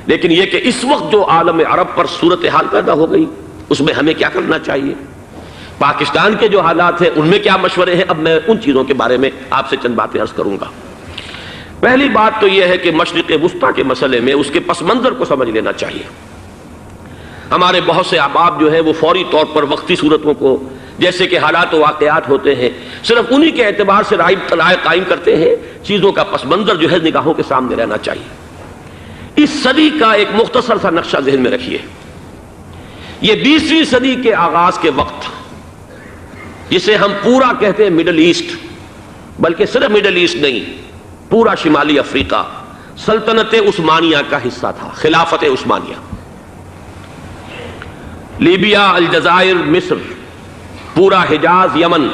لیکن یہ کہ اس وقت جو عالم عرب پر صورتحال پیدا ہو گئی اس میں ہمیں کیا کرنا چاہیے، پاکستان کے جو حالات ہیں ان میں کیا مشورے ہیں، اب میں ان چیزوں کے بارے میں آپ سے چند باتیں عرض کروں گا۔ پہلی بات تو یہ ہے کہ مشرق وسطیٰ کے مسئلے میں اس کے پس منظر کو سمجھ لینا چاہیے۔ ہمارے بہت سے احباب جو ہیں وہ فوری طور پر وقتی صورتوں کو، جیسے کہ حالات و واقعات ہوتے ہیں، صرف انہی کے اعتبار سے رائے قائم کرتے ہیں، چیزوں کا پس منظر جو ہے نگاہوں کے سامنے رہنا چاہیے۔ اس صدی کا ایک مختصر سا نقشہ ذہن میں رکھیے۔ یہ 20ویں صدی کے آغاز کے وقت، جسے ہم پورا کہتے ہیں مڈل ایسٹ، بلکہ صرف مڈل ایسٹ نہیں، پورا شمالی افریقہ سلطنت عثمانیہ کا حصہ تھا، خلافت عثمانیہ۔ لیبیا، الجزائر، مصر، پورا حجاز، یمن،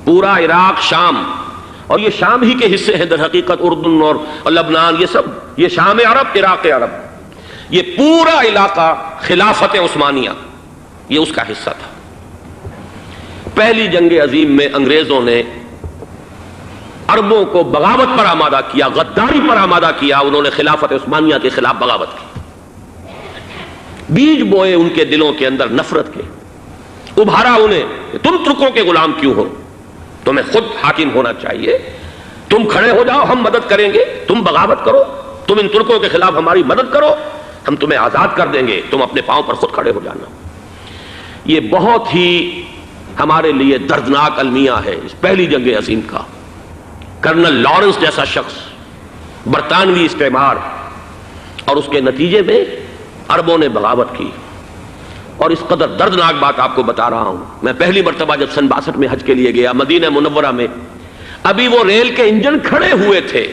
پورا عراق، شام، اور یہ شام ہی کے حصے ہیں در حقیقت، اردن اور لبنان، یہ سب یہ شام عرب، عراق عرب، یہ پورا علاقہ خلافت عثمانیہ یہ اس کا حصہ تھا۔ پہلی جنگ عظیم میں انگریزوں نے عربوں کو بغاوت پر آمادہ کیا، غداری پر آمادہ کیا، انہوں نے خلافت عثمانیہ کے خلاف بغاوت کی، بیج بوئے ان کے دلوں کے اندر نفرت کے، ابھارا انہیں کہ تم ترکوں کے غلام کیوں ہو، تمہیں خود حاکم ہونا چاہیے، تم کھڑے ہو جاؤ، ہم مدد کریں گے، تم بغاوت کرو، تم ان ترکوں کے خلاف ہماری مدد کرو، ہم تمہیں آزاد کر دیں گے، تم اپنے پاؤں پر خود کھڑے ہو جانا۔ یہ بہت ہی ہمارے لیے دردناک المیہ ہے اس پہلی جنگ عظیم کا۔ کرنل لارنس جیسا شخص، برطانوی استعمار، اور اس کے نتیجے میں عربوں نے بغاوت کی۔ اور اس قدر دردناک بات آپ کو بتا رہا ہوں، میں پہلی مرتبہ جب سن 62 میں حج کے لیے گیا مدینہ منورہ میں، ابھی وہ ریل کے انجن کھڑے ہوئے تھے۔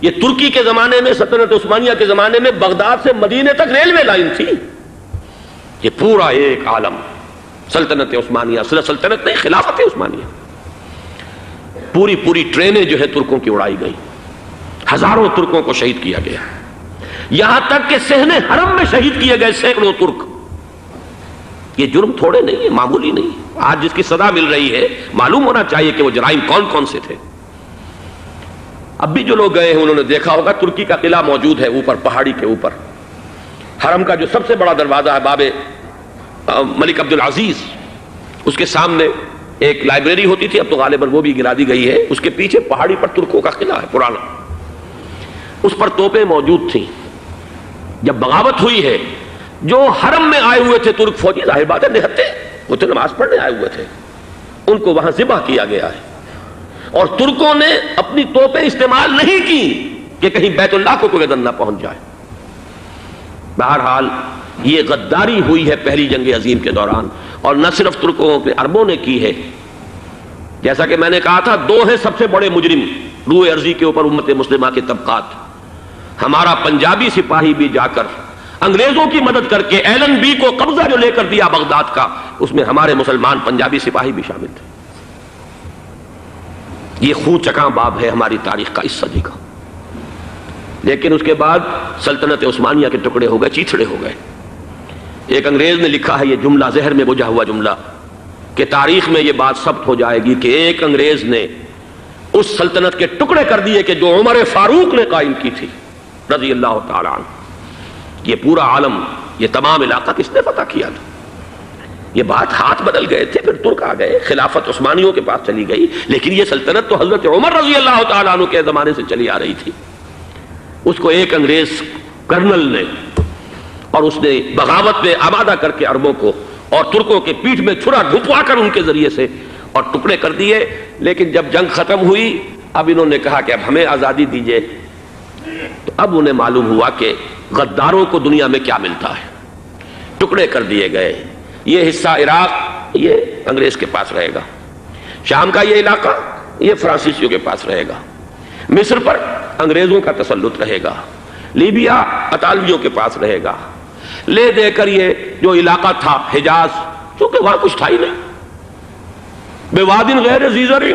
یہ ترکی کے زمانے میں، سلطنت عثمانیہ کے زمانے میں بغداد سے مدینے تک ریلوے لائن تھی۔ یہ پورا ایک عالم سلطنت عثمانیہ، صرف سلطنت نہیں، خلافت عثمانیہ، پوری ٹرینیں جو ہے ترکوں کی اڑائی گئی، ہزاروں ترکوں کو شہید کیا گیا، یہاں تک کہ صحن حرم میں شہید کیے گئے سینکڑوں ترک۔ یہ جرم تھوڑے نہیں ہے، معمولی نہیں۔ آج جس کی سزا مل رہی ہے، معلوم ہونا چاہیے کہ وہ جرائم کون کون سے تھے۔ اب بھی جو لوگ گئے ہیں انہوں نے دیکھا ہوگا ترکی کا قلعہ موجود ہے اوپر پہاڑی کے اوپر، حرم کا جو سب سے بڑا دروازہ ہے باب ملک عبدالعزیز، اس کے سامنے ایک لائبریری ہوتی تھی، اب تو غالباً وہ بھی گرا دی گئی ہے، اس کے پیچھے پہاڑی پر ترکوں کا قلعہ ہے پرانا، اس پر توپیں موجود تھیں۔ جب بغاوت ہوئی ہے، جو حرم میں آئے ہوئے تھے ترک فوجی، ظاہر بات ہے نہتے، وہ تو نماز پڑھنے آئے ہوئے تھے، ان کو وہاں ذبح کیا گیا ہے، اور ترکوں نے اپنی توپیں استعمال نہیں کی کہ کہیں بیت اللہ کو کوئی اذن نہ پہنچ جائے۔ بہرحال یہ غداری ہوئی ہے پہلی جنگ عظیم کے دوران، اور نہ صرف ترکوں کے، عربوں نے کی ہے۔ جیسا کہ میں نے کہا تھا، دو ہیں سب سے بڑے مجرم روئے ارضی کے اوپر امت مسلمہ کے طبقات۔ ہمارا پنجابی سپاہی بھی جا کر انگریزوں کی مدد کر کے ایلن بی کو قبضہ جو لے کر دیا بغداد کا، اس میں ہمارے مسلمان پنجابی سپاہی بھی شامل تھے۔ یہ خون چکاں باب ہے ہماری تاریخ کا اس صدی کا۔ لیکن اس کے بعد سلطنت عثمانیہ کے ٹکڑے ہو گئے، چیتھڑے ہو گئے۔ ایک انگریز نے لکھا ہے، یہ جملہ ذہن میں بجھا ہوا جملہ، کہ تاریخ میں یہ بات ثبت ہو جائے گی کہ ایک انگریز نے اس سلطنت کے ٹکڑے کر دیے کہ جو عمر فاروق نے قائم کی تھی رضی اللہ تعالیٰ عنہ۔ یہ پورا عالم، یہ تمام علاقہ کس نے فتح کیا تھا؟ یہ بات ہاتھ بدل گئے تھے، پھر ترک آ گئے، خلافت عثمانیوں کے پاس چلی گئی، لیکن یہ سلطنت تو حضرت عمر رضی اللہ تعالیٰ عنہ کے زمانے سے چلی آ رہی تھی۔ اس کو ایک انگریز کرنل نے، اور اس نے بغاوت میں آمادہ کر کے عربوں کو اور ترکوں کے پیٹھ میں چھرا ڈھپوا کر ان کے ذریعے سے اور ٹکڑے کر دیے۔ لیکن جب جنگ ختم ہوئی، اب انہوں نے کہا کہ اب ہمیں آزادی دیجیے، تو اب انہیں معلوم ہوا کہ غداروں کو دنیا میں کیا ملتا ہے۔ ٹکڑے کر دیے گئے۔ یہ حصہ عراق یہ انگریز کے پاس رہے گا، شام کا یہ علاقہ یہ فرانسیسیوں کے پاس رہے گا، مصر پر انگریزوں کا تسلط رہے گا، لیبیا اطالویوں کے پاس رہے گا، لے دے کر یہ جو علاقہ تھا حجاز، چونکہ وہاں کچھ تھا ہی نہیں، بے وادن غیر ذی زرع،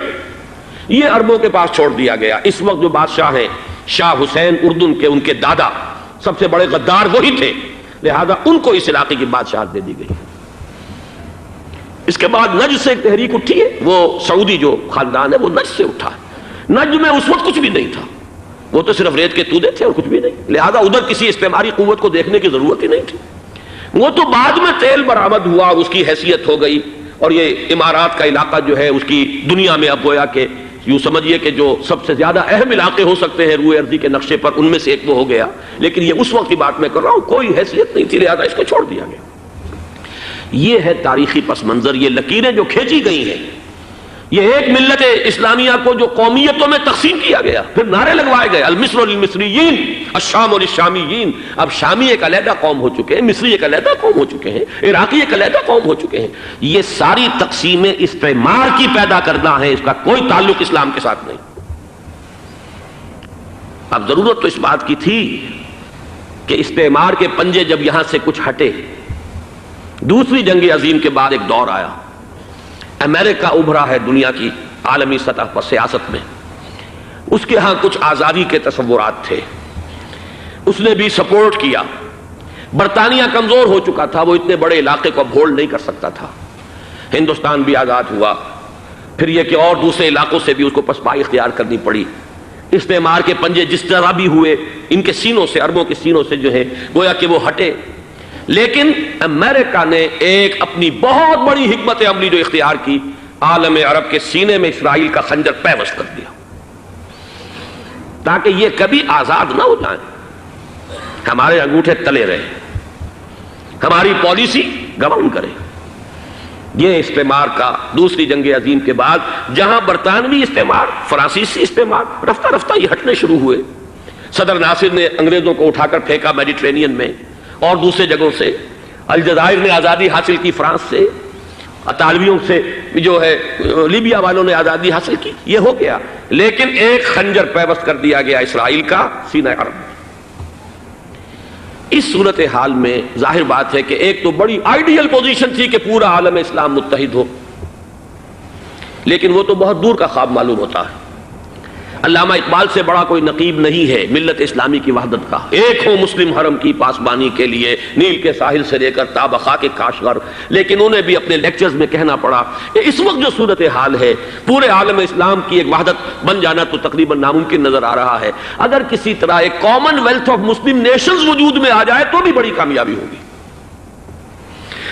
یہ عربوں کے پاس چھوڑ دیا گیا۔ اس وقت جو بادشاہ ہیں شاہ حسین اردن کے، ان کے دادا سب سے بڑے غدار وہی تھے، لہذا ان کو اس علاقے کی بادشاہت دے دی گئی۔ اس کے بعد نجد سے ایک تحریک اٹھی ہے، وہ سعودی جو خاندان ہے وہ نجد سے اٹھا ہے۔ نجد میں اس وقت کچھ بھی نہیں تھا، وہ تو صرف ریت کے تودے تھے اور کچھ بھی نہیں، لہذا ادھر کسی استعماری قوت کو دیکھنے کی ضرورت ہی نہیں تھی۔ وہ تو بعد میں تیل برآمد ہوا اور اس کی حیثیت ہو گئی، اور یہ امارات کا علاقہ جو ہے اس کی دنیا میں اب گویا کہ یوں سمجھیے کہ جو سب سے زیادہ اہم علاقے ہو سکتے ہیں روئے ارضی کے نقشے پر، ان میں سے ایک وہ ہو گیا۔ لیکن یہ اس وقت کی بات میں کر رہا ہوں، کوئی حیثیت نہیں تھی، لہذا اس کو چھوڑ دیا گیا۔ یہ ہے تاریخی پس منظر، یہ لکیریں جو کھینچی گئی ہیں، یہ ایک ملت اسلامیہ کو جو قومیتوں میں تقسیم کیا گیا، پھر نعرے لگوائے گئے المصر للمصریین الشام للشامیین۔ اب شامی ایک علیحدہ قوم ہو چکے ہیں، مصری ایک علیحدہ قوم ہو چکے ہیں، عراقی ایک علیحدہ قوم ہو چکے ہیں۔ یہ ساری تقسیمیں استعمار کی پیدا کرنا ہے، اس کا کوئی تعلق اسلام کے ساتھ نہیں۔ اب ضرورت تو اس بات کی تھی کہ استعمار کے پنجے جب یہاں سے کچھ ہٹے، دوسری جنگ عظیم کے بعد ایک دور آیا، امریکہ ابھرا ہے دنیا کی عالمی سطح پر سیاست میں، اس کے ہاں کچھ آزادی کے تصورات تھے، اس نے بھی سپورٹ کیا۔ برطانیہ کمزور ہو چکا تھا، وہ اتنے بڑے علاقے کو اب ہولڈ نہیں کر سکتا تھا۔ ہندوستان بھی آزاد ہوا، پھر یہ کہ اور دوسرے علاقوں سے بھی اس کو پسپائی اختیار کرنی پڑی۔ استعمار کے پنجے جس طرح بھی ہوئے، ان کے سینوں سے، عربوں کے سینوں سے جو ہے گویا کہ وہ ہٹے، لیکن امریکہ نے ایک اپنی بہت بڑی حکمت عملی جو اختیار کی، عالم عرب کے سینے میں اسرائیل کا خنجر پیوست کر دیا، تاکہ یہ کبھی آزاد نہ ہو جائیں، ہمارے انگوٹھے تلے رہے، ہماری پالیسی گورن کرے۔ یہ استعمار کا دوسری جنگ عظیم کے بعد جہاں برطانوی استعمار، فرانسیسی استعمار رفتہ رفتہ یہ ہٹنے شروع ہوئے، صدر ناصر نے انگریزوں کو اٹھا کر پھینکا میڈیٹرینین میں اور دوسرے جگہوں سے، الجزائر نے آزادی حاصل کی فرانس سے، اطالویوں سے جو ہے لیبیا والوں نے آزادی حاصل کی، یہ ہو گیا، لیکن ایک خنجر پیوست کر دیا گیا اسرائیل کا سینہ عرب میں۔ اس صورتحال میں ظاہر بات ہے کہ ایک تو بڑی آئیڈیل پوزیشن تھی کہ پورا عالم اسلام متحد ہو، لیکن وہ تو بہت دور کا خواب معلوم ہوتا ہے۔ علامہ اقبال سے بڑا کوئی نقیب نہیں ہے ملت اسلامی کی وحدت کا۔ ایک ہو مسلم حرم کی پاسبانی کے لیے، نیل کے ساحل سے لے کر تابخا کے کاشغر، لیکن انہیں بھی اپنے لیکچرز میں کہنا پڑا کہ اس وقت جو صورتحال ہے، پورے عالم اسلام کی ایک وحدت بن جانا تو تقریباً ناممکن نظر آ رہا ہے۔ اگر کسی طرح ایک common wealth of Muslim nations وجود میں آ جائے تو بھی بڑی کامیابی ہوگی،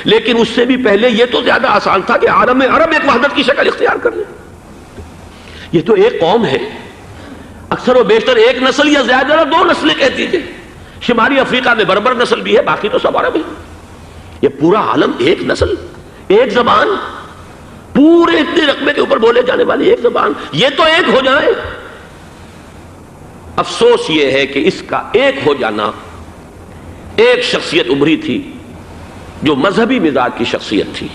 لیکن اس سے بھی پہلے یہ تو زیادہ آسان تھا کہ عالم عرب ایک وحدت کی شکل اختیار کر لے۔ یہ تو ایک قوم ہے، اکثر و بیشتر ایک نسل یا زیادہ دو نسلیں کہتی تھے، شمالی افریقہ میں بربر نسل بھی ہے، باقی تو سب عرب ہے۔ یہ پورا عالم ایک نسل، ایک زبان، پورے اتنے رقبے کے اوپر بولے جانے والی ایک زبان، یہ تو ایک ہو جائے۔ افسوس یہ ہے کہ اس کا ایک ہو جانا، ایک شخصیت ابھری تھی جو مذہبی مزاج کی شخصیت تھی،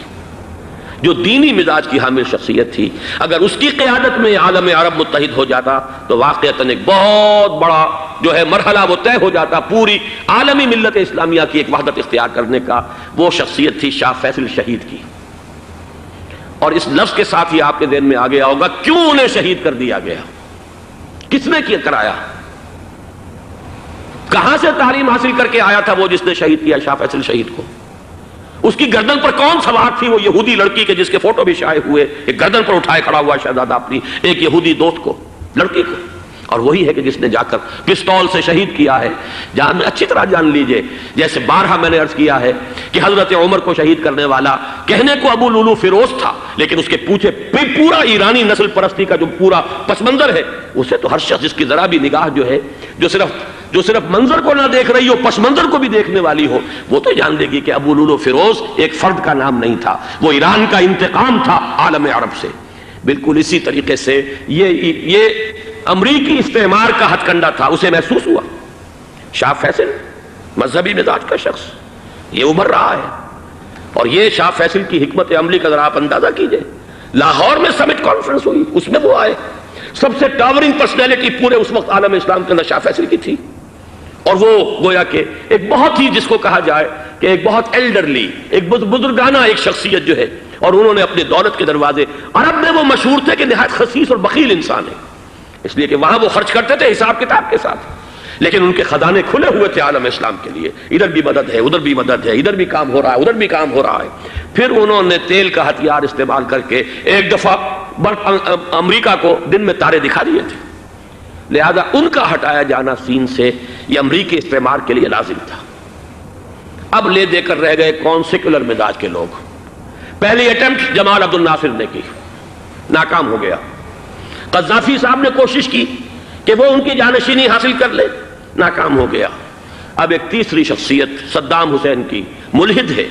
جو دینی مزاج کی حامل شخصیت تھی، اگر اس کی قیادت میں عالم عرب متحد ہو جاتا تو واقعتاً ایک بہت بڑا جو ہے مرحلہ وہ طے ہو جاتا پوری عالمی ملت اسلامیہ کی ایک وحدت اختیار کرنے کا۔ وہ شخصیت تھی شاہ فیصل شہید کی، اور اس لفظ کے ساتھ ہی آپ کے ذہن میں آ گیا ہوگا کیوں انہیں شہید کر دیا گیا، کس نے کیا کرایا، کہاں سے تعلیم حاصل کر کے آیا تھا وہ جس نے شہید کیا شاہ فیصل شہید کو، اس کی گردن پر کون سوار تھی، وہ یہودی لڑکی کے جس کے فوٹو بھی شائع ہوئے، ایک گردن پر اٹھائے کھڑا ہوا شہزادہ اپنی ایک یہودی دوست کو، لڑکی کو، اور وہی ہے کہ جس نے جا کر پستول سے شہید کیا ہے۔ جان اچھی طرح جان لیجئے، جیسے بارہا میں نے عرض کیا ہے کہ حضرت عمر کو شہید کرنے والا کہنے کو ابو لولو فیروز تھا، لیکن اس کے پیچھے پورا ایرانی نسل پرستی کا جو پورا پس منظر ہے، اسے تو ہر شخص جس کی ذرا بھی نگاہ جو ہے جو صرف منظر کو نہ دیکھ رہی ہو، پس منظر کو بھی دیکھنے والی ہو، وہ تو جان لے گی کہ ابو لولو فیروز ایک فرد کا نام نہیں تھا، وہ ایران کا انتقام تھا عالم عرب سے۔ بالکل اسی طریقے سے یہ امریکی استعمار کا ہتھ کنڈا تھا، اسے محسوس ہوا۔ شاہ فیصل مذہبی مزاج کا شخص، یہ ابھر رہا ہے، اور یہ شاہ فیصل کی حکمت عملی کا ذرا آپ اندازہ کیجئے۔ لاہور میں سمٹ کانفرنس ہوئی، اس میں وہ آئے، سب سے ٹاورنگ پرسنالٹی پورے اس وقت عالم اسلام کے اندر شاہ فیصل کی تھی، اور وہ گویا کہ ایک بہت ہی جس کو کہا جائے کہ ایک بہت ایلڈرلی، ایک بزرگانہ ایک شخصیت جو ہے، اور انہوں نے اپنے دولت کے دروازے، عرب میں وہ مشہور تھے کہ نہایت خسیس اور بخیل انسان ہے، اس لیے کہ وہاں وہ خرچ کرتے تھے حساب کتاب کے ساتھ، لیکن ان کے خزانے کھلے ہوئے تھے عالم اسلام کے لیے، ادھر بھی مدد ہے، ادھر بھی مدد ہے، ادھر بھی کام ہو رہا ہے، ادھر بھی کام ہو رہا ہے۔ پھر انہوں نے تیل کا ہتھیار استعمال کر کے ایک دفعہ امریکہ کو دن میں تارے دکھا دیے تھے، لہذا ان کا ہٹایا جانا سین سے یہ امریکی استعمار کے لیے لازم تھا۔ اب لے دے کر رہ گئے کون؟ سیکولر مزاج کے لوگ۔ پہلی اٹیمپٹ جمال عبد الناصر نے کی، ناکام ہو گیا۔ قذافی صاحب نے کوشش کی کہ وہ ان کی جانشینی حاصل کر لے، ناکام ہو گیا۔ اب ایک تیسری شخصیت صدام حسین کی، ملحد ہے،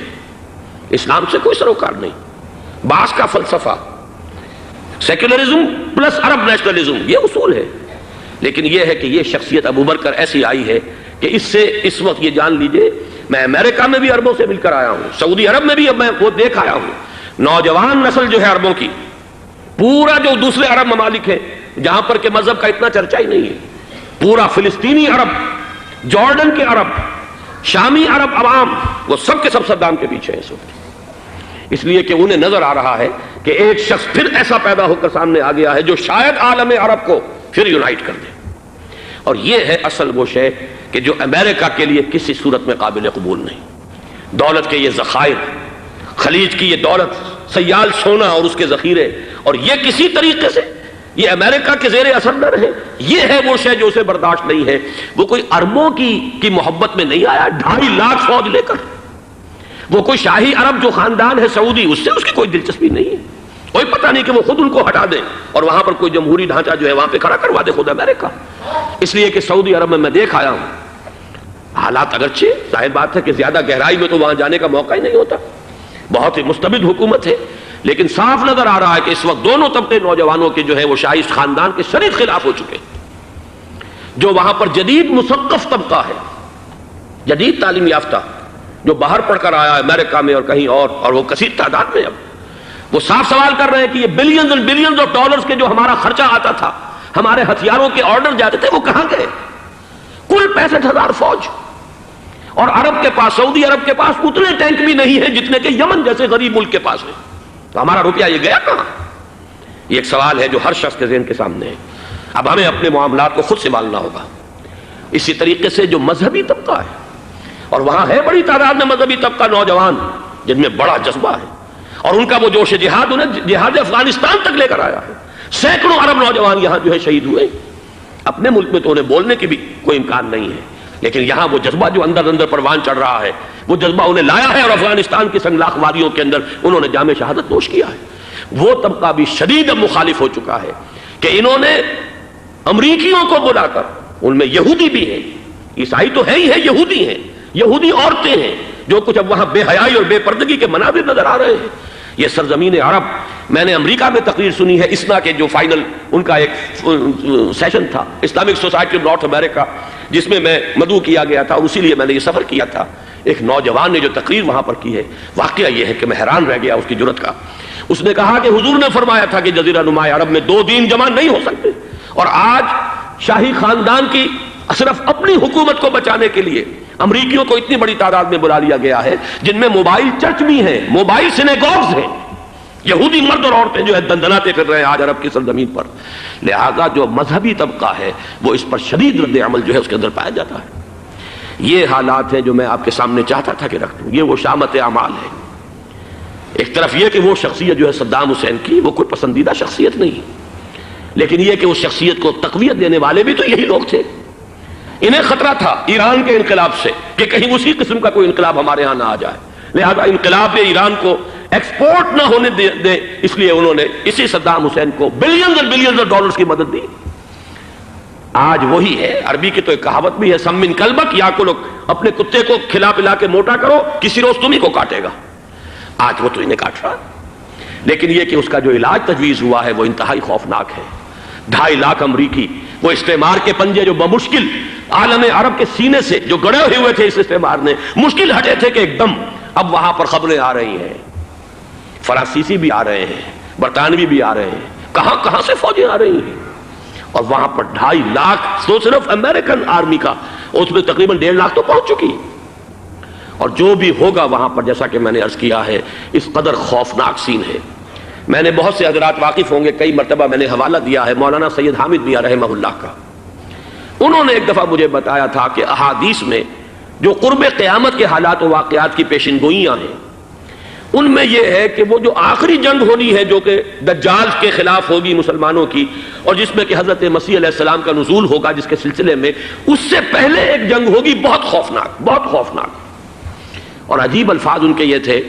اسلام سے کوئی سروکار نہیں، باس کا فلسفہ، سیکولرزم پلس عرب نیشنلزم، یہ اصول ہے۔ لیکن یہ ہے کہ یہ شخصیت ابو بکر ایسی آئی ہے کہ اس سے اس وقت یہ جان لیجئے، میں امریکہ میں بھی عربوں سے مل کر آیا ہوں، سعودی عرب میں بھی اب میں وہ دیکھ آیا ہوں، نوجوان نسل جو ہے عربوں کی، پورا جو دوسرے عرب ممالک ہیں جہاں پر کہ مذہب کا اتنا چرچا ہی نہیں ہے، پورا فلسطینی عرب، جارڈن کے عرب، شامی عرب عوام، وہ سب کے سب صدام کے پیچھے ہیں اس وقت، اس لیے کہ انہیں نظر آ رہا ہے کہ ایک شخص پھر ایسا پیدا ہو کر سامنے آ گیا ہے جو شاید عالم عرب کو پھر یونائٹ کر دے۔ اور یہ ہے اصل وہ شے کہ جو امریکہ کے لیے کسی صورت میں قابل قبول نہیں۔ دولت کے یہ ذخائر، خلیج کی یہ دولت، سیال سونا اور اس کے ذخیرے، اور یہ کسی طریقے سے یہ امریکہ کے زیر اثر نہ رہے، یہ ہے وہ شے جو اسے برداشت نہیں ہے۔ وہ کوئی اربوں کی محبت میں نہیں آیا 2.5 لاکھ فوج لے کر، وہ کوئی شاہی عرب جو خاندان ہے سعودی، اس سے اس کی کوئی دلچسپی نہیں ہے، کوئی پتہ نہیں کہ وہ خود ان کو ہٹا دیں اور وہاں پر کوئی جمہوری ڈھانچہ جو ہے وہاں پہ کھڑا کروا دے خود امریکہ۔ اس لیے کہ سعودی عرب میں دیکھ آیا ہوں، حالات اگرچہ ظاہر بات ہے کہ زیادہ گہرائی میں تو وہاں جانے کا موقع ہی نہیں ہوتا، بہت ہی مستبد حکومت ہے، لیکن صاف نظر آ رہا ہے کہ اس وقت دونوں طبقے نوجوانوں کے جو ہے وہ شاہی خاندان کے شدید خلاف ہو چکے ہیں۔ جو وہاں پر جدید مثقف طبقہ ہے، جدید تعلیم یافتہ، جو باہر پڑھ کر آیا ہے امریکہ میں اور کہیں اور وہ کثیر تعداد میں، اب وہ صاف سوال کر رہے ہیں کہ یہ بلینز اور بلینز آف ڈالرز کے جو ہمارا خرچہ آتا تھا، ہمارے ہتھیاروں کے آرڈر جاتے تھے، وہ کہاں گئے؟ کل 65,000 فوج، اور عرب کے پاس، سعودی عرب کے پاس اتنے ٹینک بھی نہیں ہیں جتنے کہ یمن جیسے غریب ملک کے پاس ہے، تو ہمارا روپیہ یہ گیا کہاں؟ یہ ایک سوال ہے جو ہر شخص کے ذہن کے سامنے ہے۔ اب ہمیں اپنے معاملات کو خود سنبھالنا ہوگا۔ اسی طریقے سے جو مذہبی طبقہ ہے، اور وہاں ہے بڑی تعداد میں مذہبی طبقہ نوجوان جن میں بڑا جذبہ ہے، اور ان کا وہ جوش جہاد انہیں جہاد افغانستان تک لے کر آیا ہے۔ سینکڑوں عرب نوجوان یہاں جو ہے شہید ہوئے، اپنے ملک میں تو انہیں بولنے کی بھی کوئی امکان نہیں ہے، لیکن یہاں وہ جذبہ جو اندر اندر پروان چڑھ رہا ہے، وہ جذبہ انہیں لایا ہے اور افغانستان کی سنگلاخ وادیوں کے اندر انہوں نے جام شہادت نوش کیا ہے۔ وہ طبقہ بھی شدید مخالف ہو چکا ہے کہ انہوں نے امریکیوں کو بلا کر، ان میں یہودی بھی ہیں، عیسائی تو ہے ہی ہے، یہودی ہیں، یہودی عورتیں ہیں، جو کچھ اب وہاں بے حیائی اور بے پردگی کے مناظر نظر آ رہے ہیں۔ یہ سرزمین عرب، میں نے امریکہ میں تقریر سنی ہے اسنا کے جو فائنل ان کا ایک سیشن تھا، اسلامک سوسائٹی آف نارتھ امریکہ، جس میں میں مدعو کیا گیا تھا، اسی لیے میں نے یہ سفر کیا تھا۔ ایک نوجوان نے جو تقریر وہاں پر کی ہے، واقعہ یہ ہے کہ میں حیران رہ گیا اس کی جرأت کا۔ اس نے کہا کہ حضور نے فرمایا تھا کہ جزیرہ نما عرب میں 2 دین جمع نہیں ہو سکتے، اور آج شاہی خاندان کی صرف اپنی حکومت کو بچانے کے لیے امریکیوں کو اتنی بڑی تعداد میں بلا لیا گیا ہے، جن میں موبائل چرچ بھی ہیں، موبائل سینیگوگز ہیں، یہودی مرد اور عورتیں جو ہے دندناتے پھر رہے ہیں آج عرب کی سرزمین پر۔ لہذا جو مذہبی طبقہ ہے وہ اس پر شدید رد عمل جو ہے اس کے اندر پایا جاتا ہے۔ یہ حالات ہیں جو میں آپ کے سامنے چاہتا تھا کہ رکھ دوں۔ یہ وہ شامت اعمال ہے۔ ایک طرف یہ کہ وہ شخصیت جو ہے صدام حسین کی، وہ کوئی پسندیدہ شخصیت نہیں، لیکن یہ کہ اس شخصیت کو تقویت دینے والے بھی تو یہی لوگ تھے۔ انہیں خطرہ تھا ایران کے انقلاب سے کہ کہیں اسی قسم کا کوئی انقلاب ہمارے ہاں نہ آ جائے، لہذا انقلاب ایران کو ایکسپورٹ نہ ہونے دے، اس لیے انہوں نے اسی صدام حسین کو بلینز اور بلینز آف ڈالرز کی مدد دی۔ آج وہی ہے، عربی کی تو ایک کہاوت بھی ہے، سمن کلبک، یا کو لوگ اپنے کتے کو کھلا پلا کے موٹا کرو، کسی روز تمہیں کو کاٹے گا۔ آج وہ تو انہیں کاٹ رہا، لیکن یہ کہ اس کا جو علاج تجویز ہوا ہے وہ انتہائی خوفناک ہے۔ 2.5 لاکھ امریکی، وہ استعمار کے پنجے جو بمشکل عالم عرب کے سینے سے جو گڑے ہوئے تھے اس استعمار نے، مشکل ہٹے تھے کہ ایک دم اب وہاں پر خبریں آ رہی ہیں، فرانسیسی بھی آ رہے ہیں، برطانوی بھی آ رہے ہیں، کہاں کہاں سے فوجیں آ رہی ہیں، اور وہاں پر 2.5 لاکھ تو صرف امریکن آرمی کا، اس میں تقریباً 1.5 لاکھ تو پہنچ چکی، اور جو بھی ہوگا وہاں پر جیسا کہ میں نے عرض کیا ہے اس قدر خوفناک سین ہے۔ میں نے بہت سے حضرات واقف ہوں گے، کئی مرتبہ میں نے حوالہ دیا ہے مولانا سید حامد میاں رحمہ اللہ کا۔ انہوں نے ایک دفعہ مجھے بتایا تھا کہ احادیث میں جو قرب قیامت کے حالات و واقعات کی پیشن گوئیاں ہیں، ان میں یہ ہے کہ وہ جو آخری جنگ ہونی ہے جو کہ دجال کے خلاف ہوگی مسلمانوں کی، اور جس میں کہ حضرت مسیح علیہ السلام کا نزول ہوگا، جس کے سلسلے میں اس سے پہلے ایک جنگ ہوگی بہت خوفناک، بہت خوفناک۔ اور عجیب الفاظ ان کے یہ تھے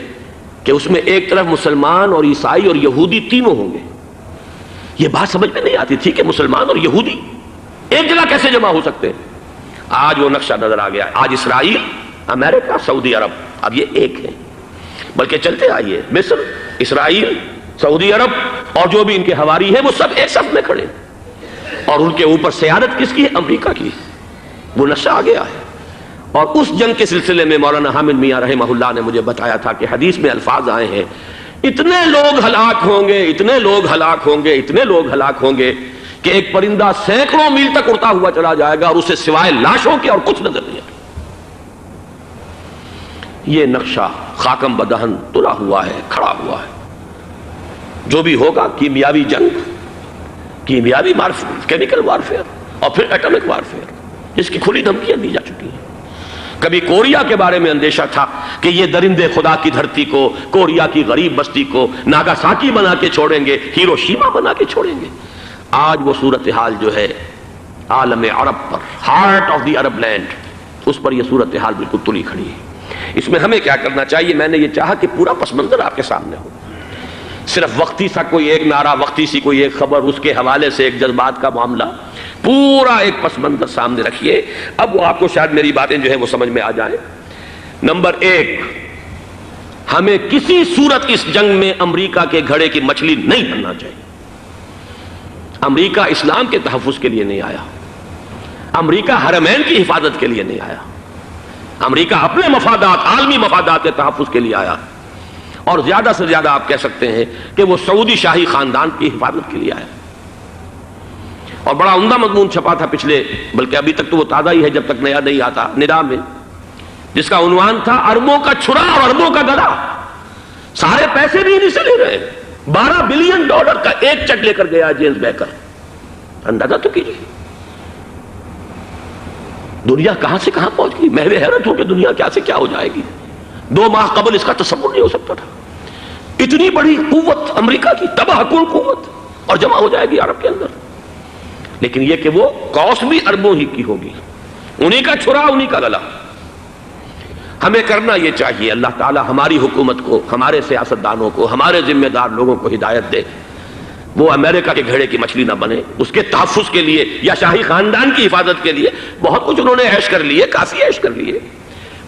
کہ اس میں ایک طرف مسلمان اور عیسائی اور یہودی تینوں ہوں گے۔ یہ بات سمجھ میں نہیں آتی تھی کہ مسلمان اور یہودی ایک جگہ کیسے جمع ہو سکتے ہیں۔ آج وہ نقشہ نظر آ گیا ہے۔ آج اسرائیل، امریکہ، سعودی عرب اب یہ ایک ہیں، بلکہ چلتے آئیے مصر، اسرائیل، سعودی عرب اور جو بھی ان کے حواری ہیں وہ سب ایک صف میں کھڑے ہیں، اور ان کے اوپر سیادت کس کی ہے؟ امریکہ کی۔ وہ نقشہ آ گیا ہے۔ اور اس جنگ کے سلسلے میں مولانا حامد میاں رحمہ اللہ نے مجھے بتایا تھا کہ حدیث میں الفاظ آئے ہیں، اتنے لوگ ہلاک ہوں گے، اتنے لوگ ہلاک ہوں گے، اتنے لوگ ہلاک ہوں گے کہ ایک پرندہ سینکڑوں میل تک اڑتا ہوا چلا جائے گا اور اسے سوائے لاشوں کے اور کچھ نظر نہیں آئے۔ یہ نقشہ خاکم بدہن تلا ہوا ہے، کھڑا ہوا ہے۔ جو بھی ہوگا کیمیاوی جنگ، کیمیاوی کیمیکل وارفیئر اور پھر ایٹمک وارفیئر، جس کی کھلی دھمکیاں دی جا چکی ہیں۔ کبھی کوریا کے بارے میں اندیشہ تھا کہ یہ درندے خدا کی دھرتی کو، کوریا کی غریب بستی کو ناگاساکی بنا کے چھوڑیں گے، ہیروشیما بنا کے چھوڑیں گے۔ آج وہ صورتحال جو ہے عالم عرب پر، heart of the Arab land, اس پر یہ صورتحال بالکل تلی کھڑی ہے۔ اس میں ہمیں کیا کرنا چاہیے؟ میں نے یہ چاہا کہ پورا پس منظر آپ کے سامنے ہو، صرف وقتی سا کوئی ایک نعرہ، وقتی سی کوئی ایک خبر، اس کے حوالے سے ایک جذبات کا معاملہ، پورا ایک پس منظر سامنے رکھیے۔ اب وہ آپ کو شاید میری باتیں جو ہیں وہ سمجھ میں آ جائیں۔ نمبر ایک، ہمیں کسی صورت اس جنگ میں امریکہ کے گھڑے کی مچھلی نہیں بننا چاہیے۔ امریکہ اسلام کے تحفظ کے لیے نہیں آیا، امریکہ حرمین کی حفاظت کے لیے نہیں آیا، امریکہ اپنے مفادات، عالمی مفادات کے تحفظ کے لیے آیا، اور زیادہ سے زیادہ آپ کہہ سکتے ہیں کہ وہ سعودی شاہی خاندان کی حفاظت کے لیے آیا۔ اور بڑا عمدہ مضمون چھپا تھا پچھلے، بلکہ ابھی تک تو وہ تازہ ہی ہے جب تک نیا نہیں آتا، ندا میں، جس کا عنوان تھا اربوں کا چھرا اور اربوں کا گدا۔ سارے پیسے بھی انہیں سے لے رہے ہیں۔ $12 بلین کا ایک چیک لے کر گیا جیمز بیکر۔ اندازہ تو کیجیے دنیا کہاں سے کہاں پہنچ گئی۔ میں حیرت ہوں کہ دنیا کیا سے کیا ہو جائے گی۔ 2 ماہ قبل اس کا تصور نہیں ہو سکتا تھا۔ اتنی بڑی قوت امریکہ کی، تباہ کن قوت، اور جمع ہو جائے گی عرب کے اندر۔ لیکن یہ کہ وہ کاسٹ بھی اربوں ہی کی ہوگی، انہی کا چھرا، انہی کا گلا۔ ہمیں کرنا یہ چاہیے، اللہ تعالی ہماری حکومت کو، ہمارے سیاستدانوں کو، ہمارے ذمہ دار لوگوں کو ہدایت دے، وہ امریکہ کے گھڑے کی مچھلی نہ بنے۔ اس کے تحفظ کے لیے یا شاہی خاندان کی حفاظت کے لیے بہت کچھ انہوں نے عیش کر لیے، کافی عیش کر لیے۔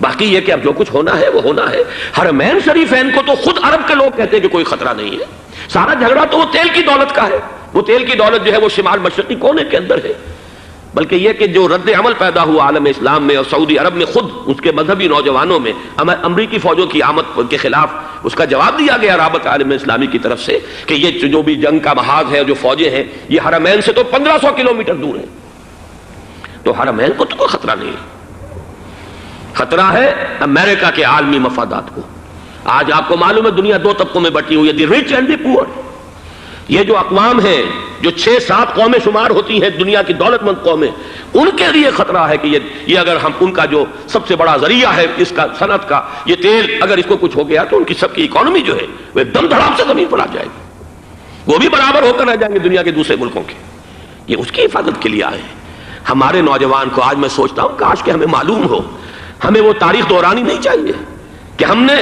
باقی یہ کہ اب جو کچھ ہونا ہے وہ ہونا ہے۔ حرمین شریفین کو تو خود عرب کے لوگ کہتے ہیں کہ کوئی خطرہ نہیں ہے۔ سارا جھگڑا تو وہ تیل کی دولت کا ہے۔ وہ تیل کی دولت جو ہے وہ شمال مشرقی کونے کے اندر ہے۔ بلکہ یہ کہ جو رد عمل پیدا ہوا عالم اسلام میں اور سعودی عرب میں، خود اس کے مذہبی نوجوانوں میں امریکی فوجوں کی آمد کے خلاف اس کا جواب دیا گیا رابطہ عالم اسلامی کی طرف سے کہ یہ جو بھی جنگ کا محاذ ہے، جو فوجیں ہیں، یہ حرمین سے تو 1500 کلومیٹر دور ہیں، تو حرمین کو تو کوئی خطرہ نہیں ہے۔ خطرہ ہے امریکہ کے عالمی مفادات کو۔ آج آپ کو معلوم ہے دنیا 2 طبقوں میں بٹی ہوئی ہے، دی رچ اینڈ دی پور۔ یہ جو اقوام ہیں، جو 6-7 قومیں شمار ہوتی ہیں دنیا کی دولت مند قومیں، ان کے لیے خطرہ ہے کہ یہ اگر ہم ان کا جو سب سے بڑا ذریعہ ہے اس کا صنعت کا، یہ تیل، اگر اس کو کچھ ہو گیا تو ان کی سب کی اکانومی جو ہے وہ ایک دم دھڑام سے زمین پر آ جائے گی، وہ بھی برابر ہو کر رہ جائیں گے دنیا کے دوسرے ملکوں کے۔ یہ اس کی حفاظت کے لیے آئے ہیں۔ ہمارے نوجوان کو آج میں سوچتا ہوں کاش کہ ہمیں معلوم ہو، ہمیں وہ تاریخ دہرانی نہیں چاہیے کہ ہم نے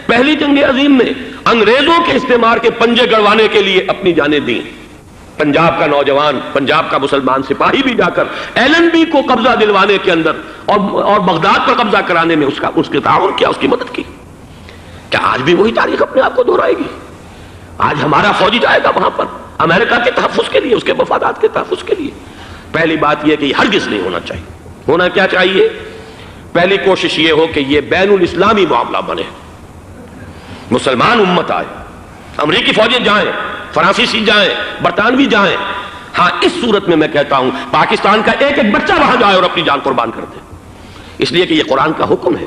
پہلی جنگ عظیم میں انگریزوں کے استعمار کے پنجے گڑوانے کے لیے اپنی جانیں دیں۔ پنجاب کا نوجوان، پنجاب کا مسلمان سپاہی بھی جا کر ایلن بی کو قبضہ دلوانے کے اندر اور بغداد پر قبضہ کرانے میں اس کے تعاون کیا، اس کی مدد کی۔ کیا آج بھی وہی تاریخ اپنے آپ کو دہرائے گی؟ آج ہمارا فوجی جائے گا وہاں پر امریکہ کے تحفظ کے لیے، اس کے مفادات کے تحفظ کے لیے؟ پہلی بات یہ کہ یہ ہرگز نہیں ہونا چاہیے۔ ہونا کیا چاہیے؟ پہلی کوشش یہ ہو کہ یہ بین الاسلامی معاملہ بنے، مسلمان امت آئے، امریکی فوجیں جائیں، فرانسیسی جائیں، برطانوی جائیں۔ ہاں اس صورت میں کہتا ہوں پاکستان کا ایک ایک بچہ وہاں جائے اور اپنی جان قربان کر دے، اس لیے کہ یہ قرآن کا حکم ہے۔